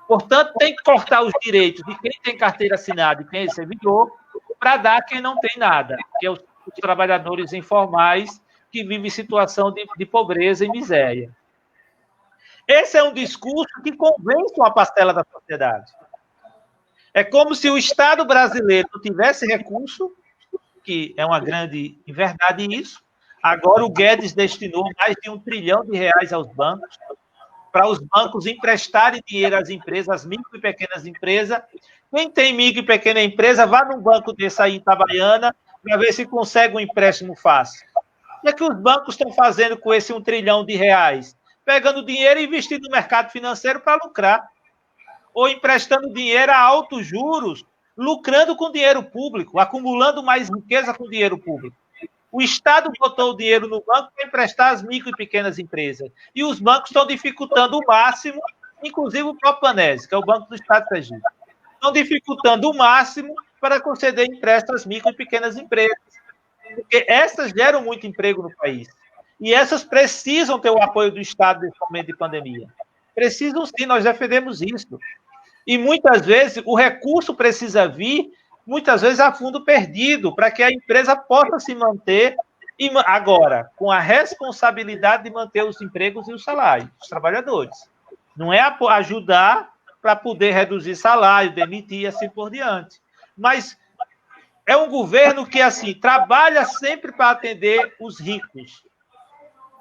Portanto, tem que cortar os direitos de quem tem carteira assinada e quem é servidor para dar a quem não tem nada, que é os trabalhadores informais que vivem em situação de pobreza e miséria. Esse é um discurso que convence uma parcela da sociedade. É como se o Estado brasileiro não tivesse recurso, que é uma grande verdade isso. Agora o Guedes destinou mais de R$1 trilhão aos bancos, para os bancos emprestarem dinheiro às empresas, micro e pequenas empresas. Quem tem micro e pequena empresa, vá num banco desse aí em Itabaiana, para ver se consegue um empréstimo fácil. O que é que os bancos estão fazendo com esse R$1 trilhão? Pegando dinheiro e investindo no mercado financeiro para lucrar. Ou emprestando dinheiro a altos juros, lucrando com dinheiro público, acumulando mais riqueza com dinheiro público. O Estado botou o dinheiro no banco para emprestar às micro e pequenas empresas. E os bancos estão dificultando o máximo, inclusive o próprio Panese, que é o Banco do Estado de Sergipe. Estão dificultando o máximo para conceder empréstimos às micro e pequenas empresas. Porque essas geram muito emprego no país. E essas precisam ter o apoio do Estado nesse momento de pandemia. Precisam sim, nós defendemos isso. E muitas vezes o recurso precisa vir, muitas vezes a fundo perdido, para que a empresa possa se manter, e agora, com a responsabilidade de manter os empregos e os salários dos trabalhadores. Não é ajudar para poder reduzir salário, demitir e assim por diante. Mas é um governo que, assim, trabalha sempre para atender os ricos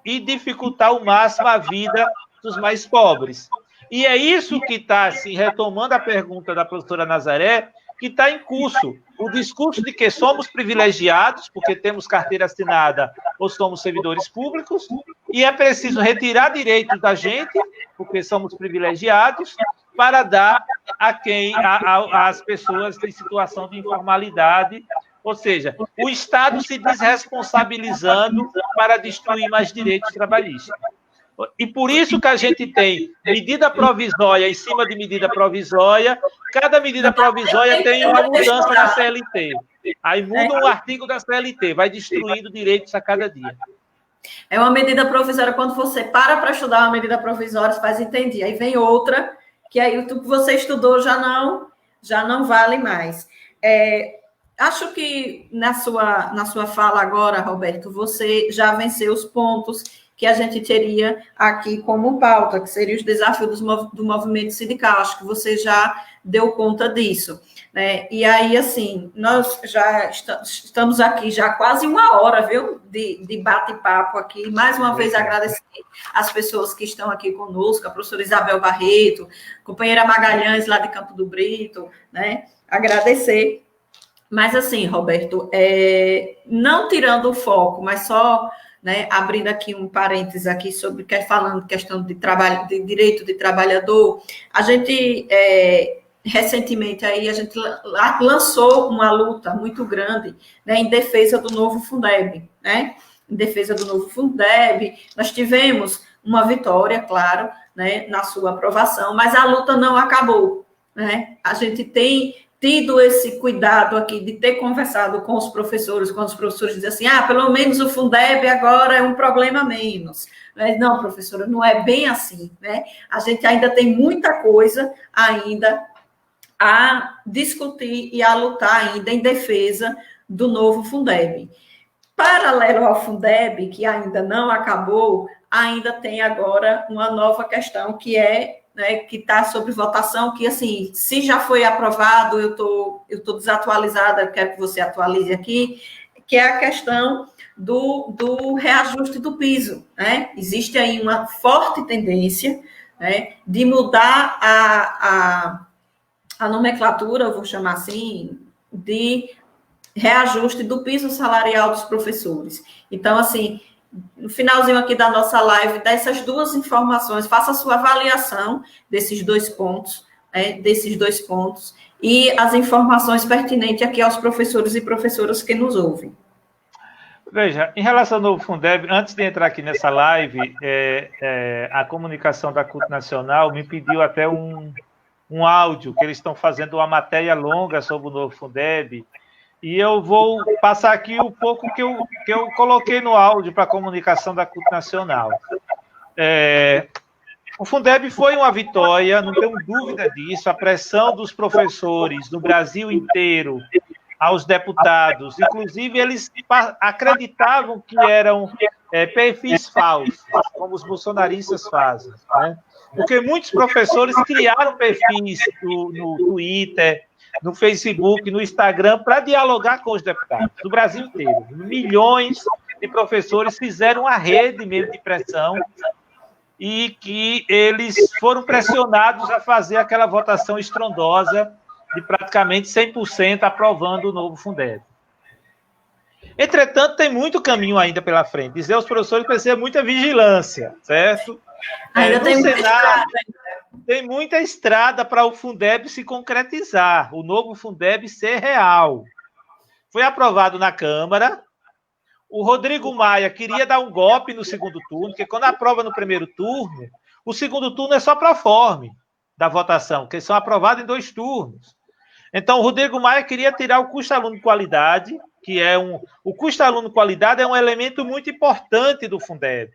e dificultar ao máximo a vida dos mais pobres. E é isso que está, assim, retomando a pergunta da professora Nazaré, que está em curso. O discurso de que somos privilegiados, porque temos carteira assinada ou somos servidores públicos, e é preciso retirar direitos da gente, porque somos privilegiados, para dar às pessoas em situação de informalidade. Ou seja, o Estado se desresponsabilizando para destruir mais direitos trabalhistas. E por isso que a gente tem medida provisória em cima de medida provisória, cada medida provisória tem uma mudança na CLT. Aí muda um artigo da CLT, vai destruindo direitos a cada dia. É uma medida provisória, quando você para estudar uma medida provisória, você faz entender. Aí vem outra, que aí o que você estudou já não vale mais. Acho que na sua fala agora, Roberto, você já venceu os pontos que a gente teria aqui como pauta, que seria os desafios do movimento sindical. Acho que você já deu conta disso, né? E aí, assim, nós já estamos aqui já quase uma hora, viu, de bate-papo aqui. Mais uma vez, agradecer as pessoas que estão aqui conosco, a professora Isabel Barreto, companheira Magalhães, lá de Campo do Brito, né? Agradecer. Mas, assim, Roberto, não tirando o foco, mas só... Né, abrindo aqui um parênteses aqui sobre falando questão de trabalho, de direito de trabalhador, a gente recentemente aí a gente lançou uma luta muito grande, né, em defesa do novo Fundeb, né? Em defesa do novo Fundeb, nós tivemos uma vitória, claro, né, na sua aprovação, mas a luta não acabou, né? A gente tem tido esse cuidado aqui de ter conversado com os professores, quando os professores dizem assim, pelo menos o Fundeb agora é um problema menos. Não, professora, não é bem assim, né? A gente ainda tem muita coisa ainda a discutir e a lutar ainda em defesa do novo Fundeb. Paralelo ao Fundeb, que ainda não acabou, ainda tem agora uma nova questão que que está sobre votação, que, assim, se já foi aprovado, eu tô desatualizada, quero que você atualize aqui, que é a questão do reajuste do piso, né? Existe aí uma forte tendência, né, de mudar a nomenclatura, eu vou chamar assim, de reajuste do piso salarial dos professores. Então, assim, no finalzinho aqui da nossa live, dessas duas informações, faça a sua avaliação desses dois pontos, e as informações pertinentes aqui aos professores e professoras que nos ouvem. Veja, em relação ao novo Fundeb, antes de entrar aqui nessa live, a comunicação da CUT Nacional me pediu até um áudio, que eles estão fazendo uma matéria longa sobre o novo Fundeb, e eu vou passar aqui um pouco que eu coloquei no áudio para a comunicação da CUT Nacional. O Fundeb foi uma vitória, não tenho dúvida disso. A pressão dos professores no Brasil inteiro aos deputados, inclusive eles acreditavam que eram perfis falsos, como os bolsonaristas fazem, né? Porque muitos professores criaram perfis no Twitter, no Facebook, no Instagram, para dialogar com os deputados do Brasil inteiro. Milhões de professores fizeram uma rede mesmo de pressão e que eles foram pressionados a fazer aquela votação estrondosa de praticamente 100% aprovando o novo Fundeb. Entretanto, tem muito caminho ainda pela frente. Dizer aos professores que precisa muita vigilância, certo? Ainda no Senado, tem muita estrada para o Fundeb se concretizar, o novo Fundeb ser real. Foi aprovado na Câmara. O Rodrigo Maia queria dar um golpe no segundo turno, porque quando aprova no primeiro turno, o segundo turno é só proforme da votação, que são aprovados em 2 turnos. Então, o Rodrigo Maia queria tirar o custo-aluno de qualidade, que o custo-aluno de qualidade é um elemento muito importante do Fundeb,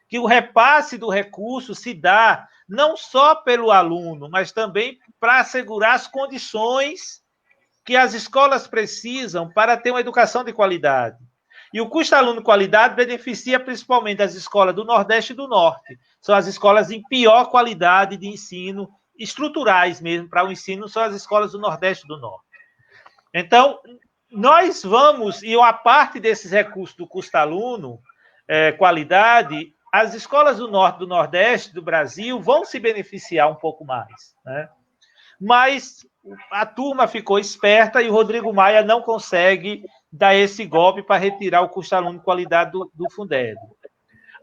que o repasse do recurso se dá não só pelo aluno, mas também para assegurar as condições que as escolas precisam para ter uma educação de qualidade. E o custo-aluno de qualidade beneficia principalmente as escolas do Nordeste e do Norte. São as escolas em pior qualidade de ensino, estruturais mesmo para o ensino, são as escolas do Nordeste e do Norte. Então, nós vamos, e uma parte desses recursos do custo-aluno, qualidade, as escolas do Norte e do Nordeste do Brasil vão se beneficiar um pouco mais, né? Mas a turma ficou esperta e o Rodrigo Maia não consegue dar esse golpe para retirar o custo aluno de qualidade do Fundeb.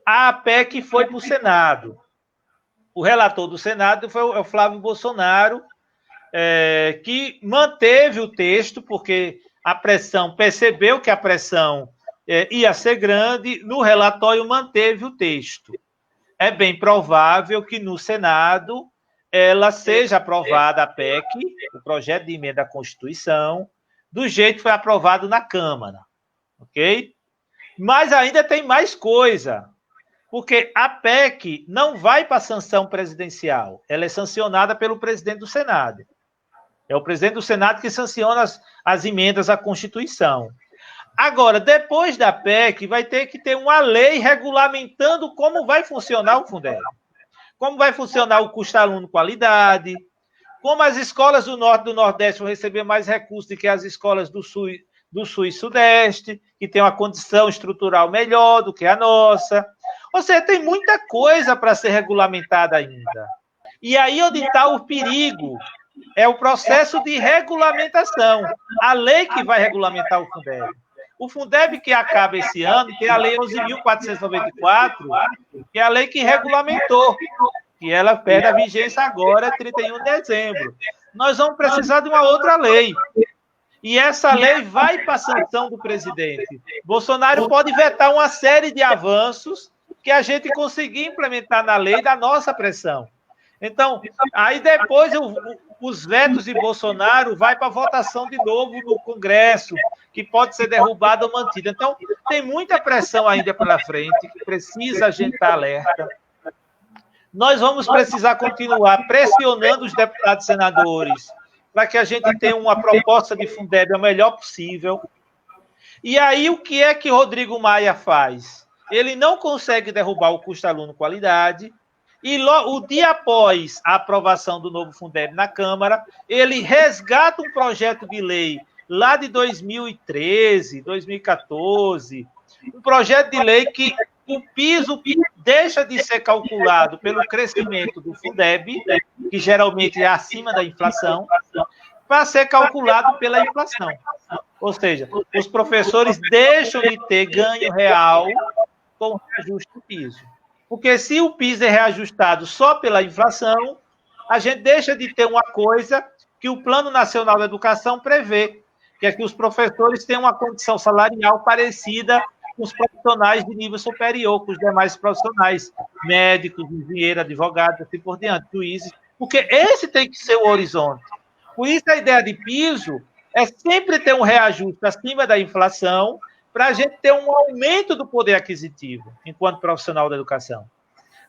A PEC foi para o Senado. O relator do Senado foi o Flávio Bolsonaro, que manteve o texto, porque a pressão, percebeu que a pressão ia ser grande, no relatório manteve o texto. É bem provável que no Senado ela seja aprovada a PEC, o projeto de emenda à Constituição, do jeito que foi aprovado na Câmara, ok? Mas ainda tem mais coisa, porque a PEC não vai para a sanção presidencial, ela é sancionada pelo presidente do Senado. É o presidente do Senado que sanciona as emendas à Constituição. Agora, depois da PEC, vai ter que ter uma lei regulamentando como vai funcionar o Fundeb. Como vai funcionar o custo aluno qualidade, como as escolas do Norte e do Nordeste vão receber mais recursos do que as escolas do Sul e Sudeste, que tem uma condição estrutural melhor do que a nossa. Ou seja, tem muita coisa para ser regulamentada ainda. E aí onde está o perigo? É o processo de regulamentação. A lei que vai regulamentar o Fundeb. O Fundeb que acaba esse ano tem a Lei 11.494, que é a lei que regulamentou, que ela perde a vigência agora, 31 de dezembro. Nós vamos precisar de uma outra lei. E essa lei vai para a sanção do presidente. Bolsonaro pode vetar uma série de avanços que a gente conseguir implementar na lei da nossa pressão. Então, aí depois os vetos de Bolsonaro vai para votação de novo no Congresso, que pode ser derrubada ou mantida. Então, tem muita pressão ainda pela frente, que precisa a gente estar alerta. Nós vamos precisar continuar pressionando os deputados e senadores para que a gente tenha uma proposta de Fundeb o melhor possível. E aí, o que é que Rodrigo Maia faz? Ele não consegue derrubar o custo aluno qualidade, e o dia após a aprovação do novo Fundeb na Câmara, ele resgata um projeto de lei lá de 2013, 2014, um projeto de lei que o piso deixa de ser calculado pelo crescimento do Fundeb, que geralmente é acima da inflação, para ser calculado pela inflação. Ou seja, os professores deixam de ter ganho real com o reajuste do piso. Porque se o piso é reajustado só pela inflação, a gente deixa de ter uma coisa que o Plano Nacional da Educação prevê, que é que os professores tenham uma condição salarial parecida com os profissionais de nível superior, com os demais profissionais, médicos, engenheiros, advogados, assim por diante, juízes, porque esse tem que ser o horizonte. Por isso, a ideia de piso é sempre ter um reajuste acima da inflação, para a gente ter um aumento do poder aquisitivo enquanto profissional da educação.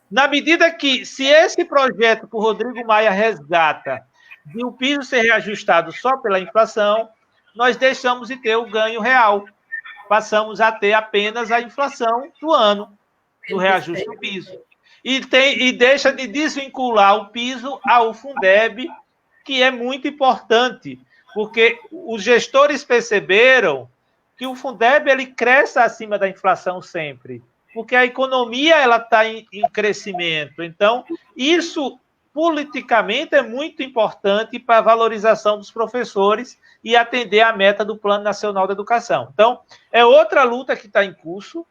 Na medida que, se esse projeto que o Rodrigo Maia resgata, de o piso ser reajustado só pela inflação, nós deixamos de ter o ganho real. Passamos a ter apenas a inflação do ano, do reajuste do piso. E deixa de desvincular o piso ao Fundeb, que é muito importante, porque os gestores perceberam que o Fundeb ele cresce acima da inflação sempre, porque a economia ela está em crescimento. Então, isso politicamente é muito importante para a valorização dos professores e atender à meta do Plano Nacional da Educação. Então, é outra luta que está em curso,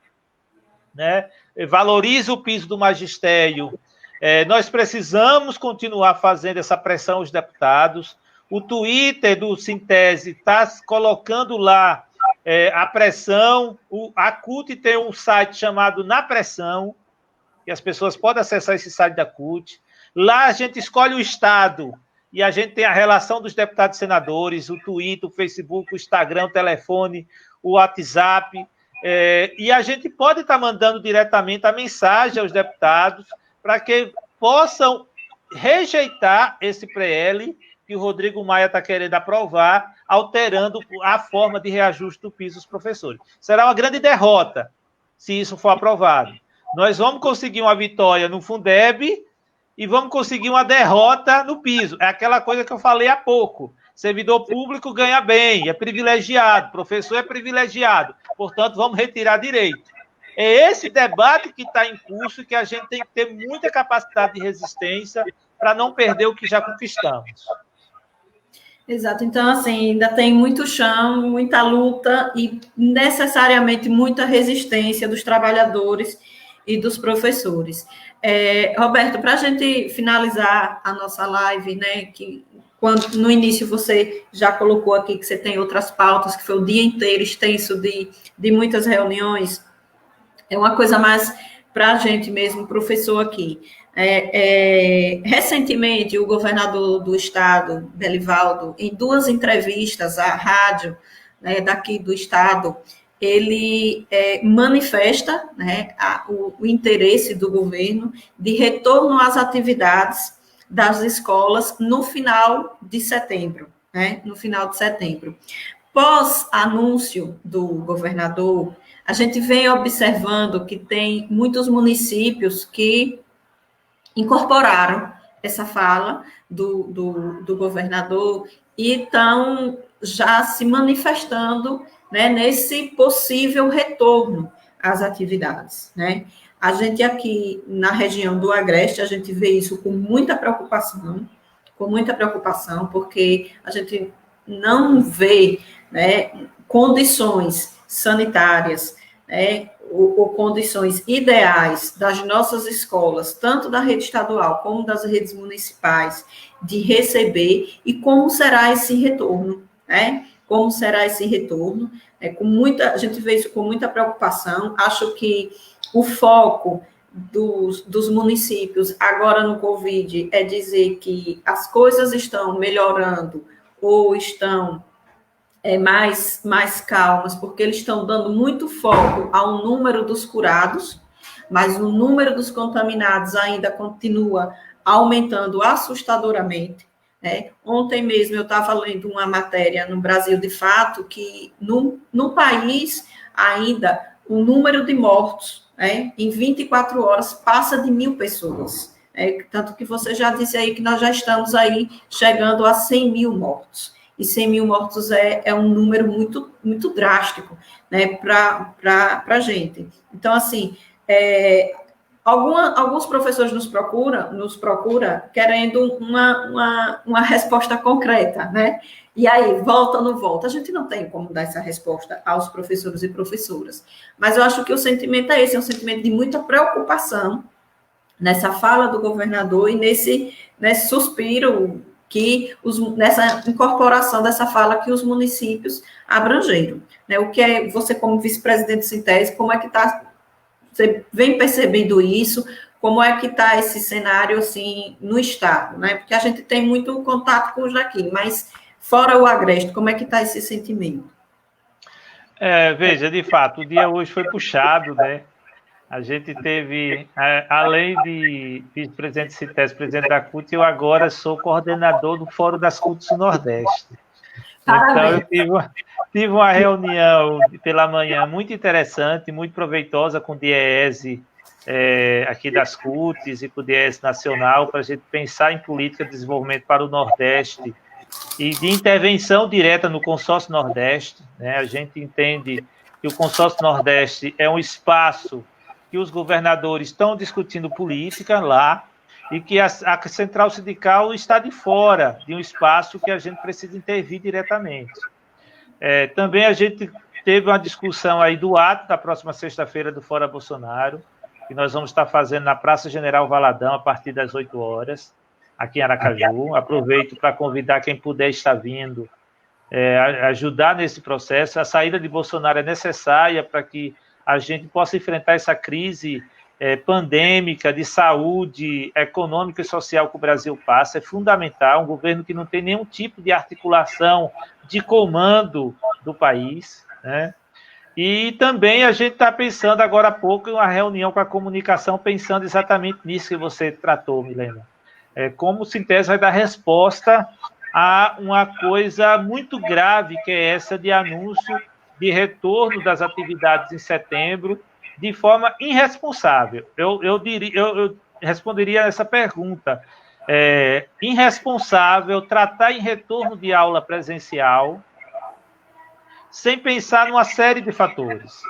né? Valoriza o piso do magistério. Nós precisamos continuar fazendo essa pressão aos deputados. O Twitter do Sintese está colocando lá a pressão. A CUT tem um site chamado Na Pressão, que as pessoas podem acessar esse site da CUT. Lá a gente escolhe o estado e a gente tem a relação dos deputados e senadores, o Twitter, o Facebook, o Instagram, o telefone, o WhatsApp. E a gente pode estar mandando diretamente a mensagem aos deputados para que possam rejeitar esse PL que o Rodrigo Maia está querendo aprovar, alterando a forma de reajuste do piso dos professores. Será uma grande derrota se isso for aprovado. Nós vamos conseguir uma vitória no Fundeb e vamos conseguir uma derrota no piso. É aquela coisa que eu falei há pouco. Servidor público ganha bem, é privilegiado, professor é privilegiado. Portanto, vamos retirar direito. É esse debate que está em curso e que a gente tem que ter muita capacidade de resistência para não perder o que já conquistamos. Exato, então, assim, ainda tem muito chão, muita luta e necessariamente muita resistência dos trabalhadores e dos professores. Roberto, para a gente finalizar a nossa live, né, que quando no início você já colocou aqui que você tem outras pautas, que foi o dia inteiro extenso de muitas reuniões, é uma coisa mais para a gente mesmo, professor aqui. Recentemente, o governador do estado, Belivaldo, em 2 entrevistas à rádio, né, daqui do estado, ele manifesta, né, o interesse do governo de retorno às atividades das escolas no final de setembro, né, no final de setembro. Pós anúncio do governador, a gente vem observando que tem muitos municípios que incorporaram essa fala do governador e estão já se manifestando, né, nesse possível retorno às atividades, né? A gente aqui na região do Agreste, a gente vê isso com muita preocupação, porque a gente não vê, né, condições sanitárias, né, ou condições ideais das nossas escolas, tanto da rede estadual como das redes municipais, de receber e como será esse retorno, né? Como será esse retorno? A gente vê isso com muita preocupação. Acho que o foco dos municípios agora no Covid é dizer que as coisas estão melhorando ou estão mais calmas, porque eles estão dando muito foco ao número dos curados, mas o número dos contaminados ainda continua aumentando assustadoramente. Né? Ontem mesmo eu estava lendo uma matéria no Brasil de Fato que no país ainda o número de mortos, né, em 24 horas passa de 1.000 pessoas. Tanto que você já disse aí que nós já estamos aí chegando a 100.000 mortos. E 100.000 mortos é um número muito, muito drástico, né, para a gente. Então, assim, alguns professores nos procuram querendo uma resposta concreta, né? E aí, volta ou não volta? A gente não tem como dar essa resposta aos professores e professoras. Mas eu acho que o sentimento é esse, é um sentimento de muita preocupação nessa fala do governador e nesse suspiro nessa incorporação dessa fala que os municípios abrangeram. Né? O que é, você como vice-presidente do Sintese, como é que está, você vem percebendo isso, como é que está esse cenário, assim, no Estado, né? Porque a gente tem muito contato com os daqui, mas fora o Agreste, como é que está esse sentimento? Veja, de fato, o dia hoje foi puxado, né? A gente teve, além de vice-presidente do Sintese, presidente da CUT, eu agora sou coordenador do Fórum das CUTs do Nordeste. Então, eu tive uma reunião pela manhã muito interessante, muito proveitosa com o DIEESE aqui das CUTs e com o DIEESE Nacional, para a gente pensar em política de desenvolvimento para o Nordeste e de intervenção direta no Consórcio Nordeste. Né? A gente entende que o Consórcio Nordeste é um espaço que os governadores estão discutindo política lá e que a central sindical está de fora de um espaço que a gente precisa intervir diretamente. Também a gente teve uma discussão aí do ato da próxima sexta-feira do Fora Bolsonaro, que nós vamos estar fazendo na Praça General Valadão a partir das 8 horas, aqui em Aracaju. Aproveito para convidar quem puder estar vindo, ajudar nesse processo. A saída de Bolsonaro é necessária para que a gente possa enfrentar essa crise pandêmica de saúde, econômica e social que o Brasil passa. É fundamental, um governo que não tem nenhum tipo de articulação de comando do país, né? E também a gente está pensando agora há pouco em uma reunião com a comunicação, pensando exatamente nisso que você tratou, Milena. Como o Sintese vai dar resposta a uma coisa muito grave, que é essa de anúncio de retorno das atividades em setembro, de forma irresponsável. Eu responderia essa pergunta. Irresponsável tratar em retorno de aula presencial sem pensar numa série de fatores.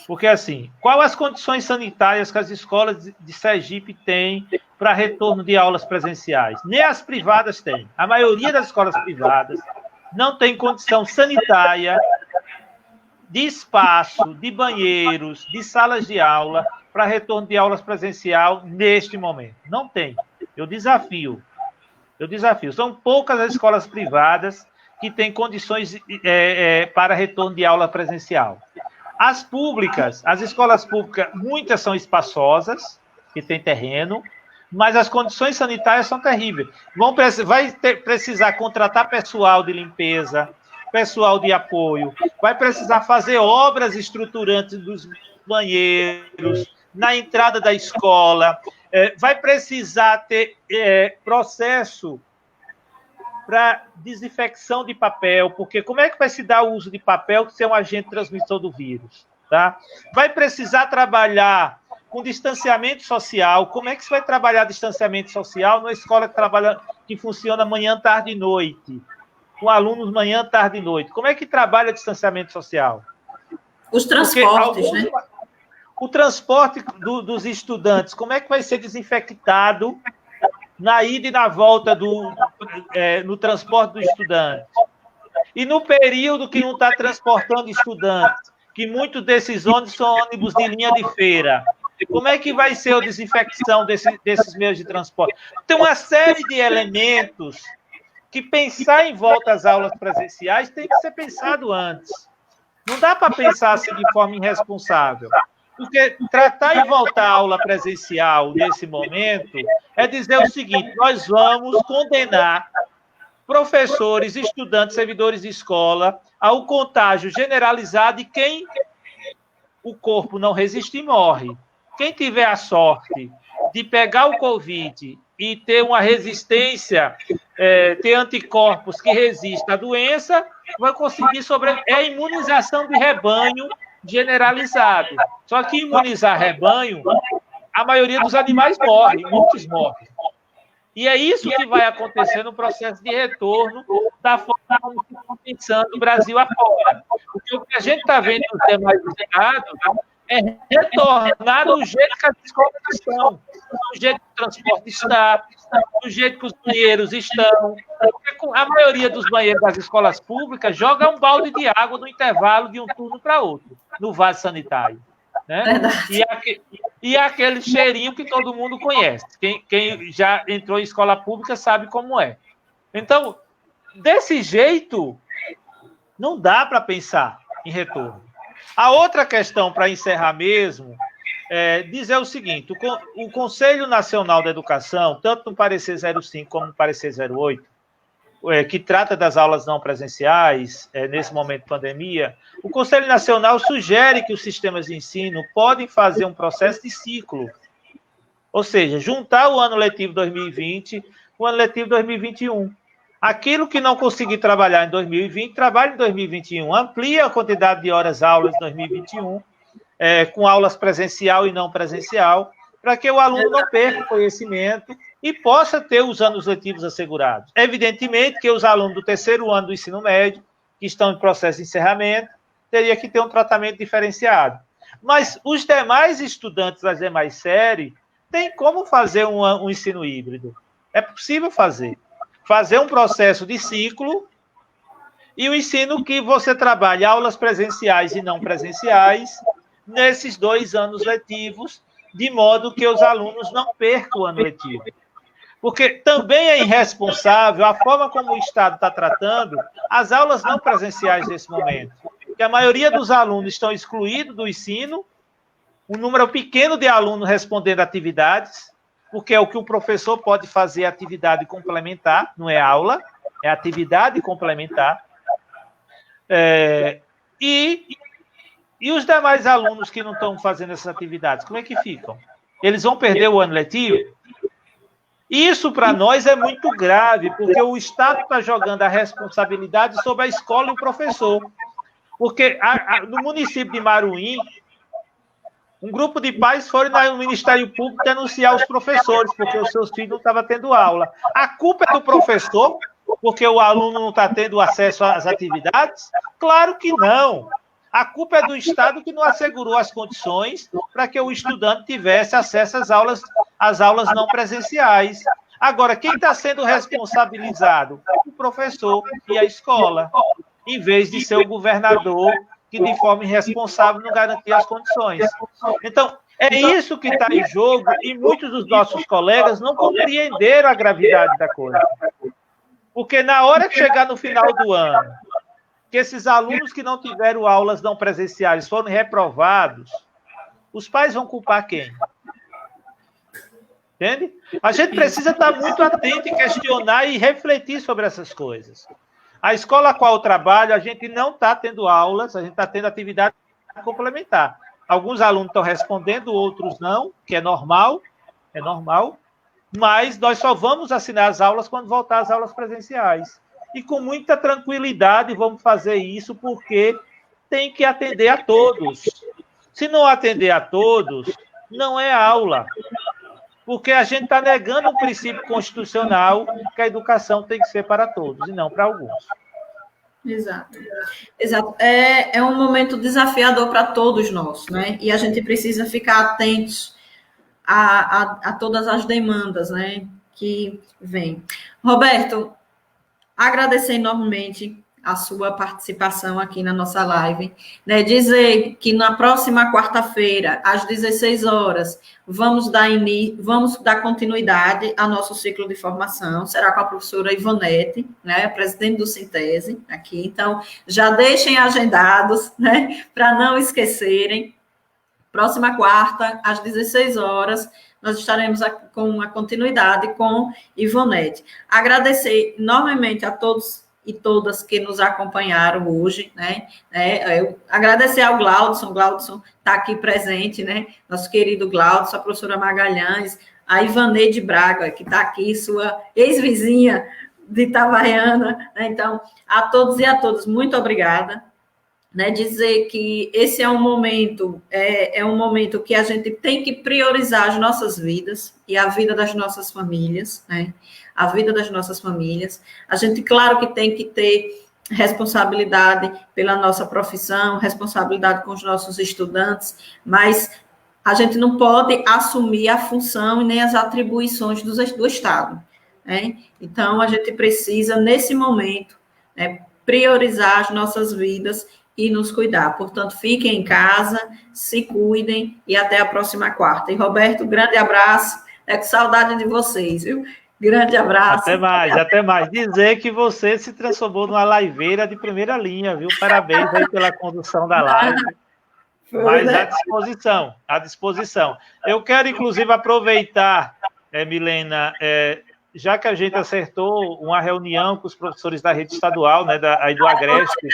Porque, assim, quais as condições sanitárias que as escolas de Sergipe têm para retorno de aulas presenciais. Nem as privadas têm. A maioria das escolas privadas não tem condição sanitária, de espaço, de banheiros, de salas de aula para retorno de aulas presencial neste momento. Não tem. Eu desafio. São poucas as escolas privadas que têm condições para retorno de aula presencial. As públicas, as escolas públicas, muitas são espaçosas, que têm terreno, mas as condições sanitárias são terríveis. Vai precisar contratar pessoal de limpeza, pessoal de apoio, vai precisar fazer obras estruturantes dos banheiros, na entrada da escola, vai precisar ter processo para desinfecção de papel, porque como é que vai se dar o uso de papel se é um agente transmissor do vírus? Tá? Vai precisar trabalhar com distanciamento social. Como é que se vai trabalhar distanciamento social numa escola que funciona manhã, tarde e noite? Com alunos manhã, tarde e noite. Como é que trabalha distanciamento social? Os transportes, né? O transporte dos estudantes, como é que vai ser desinfectado na ida e na volta no transporte do estudante? E no período que não está transportando estudantes, que muitos desses ônibus são ônibus de linha de feira, como é que vai ser a desinfecção desses meios de transporte? Tem uma série de elementos que pensar em volta às aulas presenciais tem que ser pensado antes. Não dá para pensar assim de forma irresponsável. Porque tratar em voltar à aula presencial nesse momento é dizer o seguinte: nós vamos condenar professores, estudantes, servidores de escola ao contágio generalizado e quem o corpo não resistir morre. Quem tiver a sorte de pegar o Covid e ter uma resistência, ter anticorpos que resistam à doença, vai conseguir sobreviver. É a imunização de rebanho generalizado. Só que imunizar rebanho, a maioria dos animais morre, muitos morrem. E é isso que vai acontecer no processo de retorno da forma como se está pensando o Brasil afora. Porque o que a gente está vendo nos demais estados é retornar do jeito que as escolas estão, do jeito que o transporte está, do jeito que os banheiros estão. Porque a maioria dos banheiros das escolas públicas joga um balde de água no intervalo de um turno para outro, no vaso sanitário. Né? E aquele cheirinho que todo mundo conhece. Quem já entrou em escola pública sabe como é. Então, desse jeito, não dá para pensar em retorno. A outra questão, para encerrar mesmo, é dizer o seguinte: o Conselho Nacional da Educação, tanto no parecer 05 como no parecer 08, que trata das aulas não presenciais, nesse momento de pandemia, o Conselho Nacional sugere que os sistemas de ensino podem fazer um processo de ciclo, ou seja, juntar o ano letivo 2020 com o ano letivo 2021. Aquilo que não conseguir trabalhar em 2020, trabalhe em 2021. Amplia a quantidade de horas-aulas em 2021, com aulas presencial e não presencial, para que o aluno não perca o conhecimento e possa ter os anos letivos assegurados. Evidentemente que os alunos do terceiro ano do ensino médio, que estão em processo de encerramento, teria que ter um tratamento diferenciado. Mas os demais estudantes das demais séries têm como fazer um ensino híbrido. É possível fazer um processo de ciclo e o ensino que você trabalha aulas presenciais e não presenciais nesses 2 anos letivos, de modo que os alunos não percam o ano letivo. Porque também é irresponsável a forma como o Estado está tratando as aulas não presenciais nesse momento. Porque a maioria dos alunos estão excluídos do ensino, um número pequeno de alunos respondendo atividades, porque é o que o professor pode fazer atividade complementar, não é aula, é atividade complementar. E os demais alunos que não estão fazendo essas atividades, como é que ficam? Eles vão perder o ano letivo? Isso, para nós, é muito grave, porque o Estado está jogando a responsabilidade sobre a escola e o professor. Porque no município de Maruim, um grupo de pais foram no Ministério Público denunciar os professores, porque os seus filhos não estavam tendo aula. A culpa é do professor, porque o aluno não está tendo acesso às atividades? Claro que não. A culpa é do Estado que não assegurou as condições para que o estudante tivesse acesso às aulas as aulas não presenciais. Agora, quem está sendo responsabilizado? O professor e a escola, em vez de ser o governador que, de forma irresponsável, não garantia as condições. Então, é isso que está em jogo e muitos dos nossos colegas não compreenderam a gravidade da coisa. Porque na hora que chegar no final do ano, que esses alunos que não tiveram aulas não presenciais foram reprovados, os pais vão culpar quem? Entende? A gente precisa estar muito atento e questionar e refletir sobre essas coisas. A escola a qual eu trabalho, a gente não está tendo aulas, a gente está tendo atividade complementar. Alguns alunos estão respondendo, outros não, que é normal, mas nós só vamos assinar as aulas quando voltar às aulas presenciais. E com muita tranquilidade vamos fazer isso, porque tem que atender a todos. Se não atender a todos, não é aula. Porque a gente está negando o princípio constitucional que a educação tem que ser para todos e não para alguns. Exato. Exato. É um momento desafiador para todos nós, né? E a gente precisa ficar atentos a todas as demandas, né, que vêm. Roberto, agradecer enormemente a sua participação aqui na nossa live, né? Dizer que na próxima quarta-feira, às 16 horas, vamos dar continuidade ao nosso ciclo de formação, será com a professora Ivonete, né, presidente do Sintese, aqui, então, já deixem agendados, né, para não esquecerem. Próxima quarta, às 16 horas, nós estaremos com a continuidade com Ivonete. Agradecer enormemente a todos e todas que nos acompanharam hoje, né? Eu agradecer ao Glaudson está aqui presente, né? Nosso querido Glaudson, a professora Magalhães, a Ivaneide Braga, que está aqui, sua ex-vizinha de Itabaiana, né? Então, a todos e a todas, muito obrigada. Né, dizer que esse é um momento que a gente tem que priorizar as nossas vidas e a vida das nossas famílias, né? A vida das nossas famílias. A gente, claro que tem que ter responsabilidade pela nossa profissão, responsabilidade com os nossos estudantes, mas a gente não pode assumir a função e nem as atribuições do Estado, né? Então, a gente precisa, nesse momento, né, priorizar as nossas vidas e nos cuidar. Portanto, fiquem em casa, se cuidem e até a próxima quarta. E, Roberto, grande abraço. Com saudade de vocês, viu? Grande abraço. Até mais. Dizer que você se transformou numa liveira de primeira linha, viu? Parabéns aí pela condução da live. Mas à disposição. Eu quero, inclusive, aproveitar, Milena, já que a gente acertou uma reunião com os professores da rede estadual, né, aí do Agreste,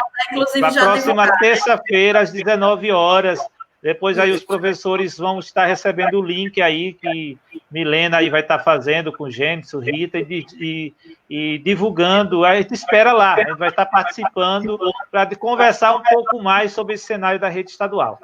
na próxima terça-feira, às 19 horas, depois aí os professores vão estar recebendo o link aí, que Milena aí vai estar fazendo com Gênesis, Rita, e divulgando, a gente espera lá, a gente vai estar participando para conversar um pouco mais sobre esse cenário da rede estadual.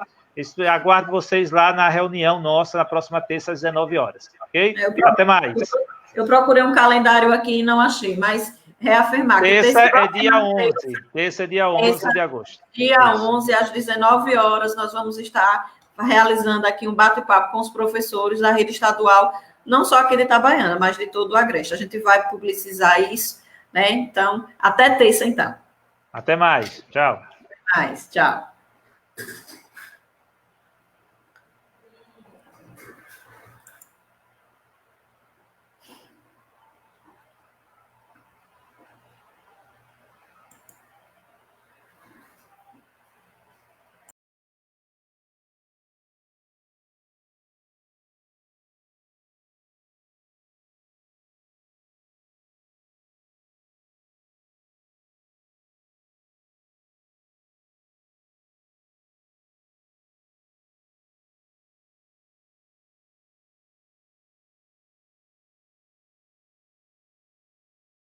Aguardo vocês lá na reunião nossa, na próxima terça, às 19 horas, ok? Até mais. Eu procurei um calendário aqui e não achei, mas reafirmar. Terça é dia 11. Terça é dia 11 de agosto. Dia 11, às 19 horas, nós vamos estar realizando aqui um bate-papo com os professores da rede estadual, não só aqui de Itabaiana, mas de todo o Agreste. A gente vai publicizar isso, né? Então, até terça, então. Até mais. Tchau. Até mais. Tchau.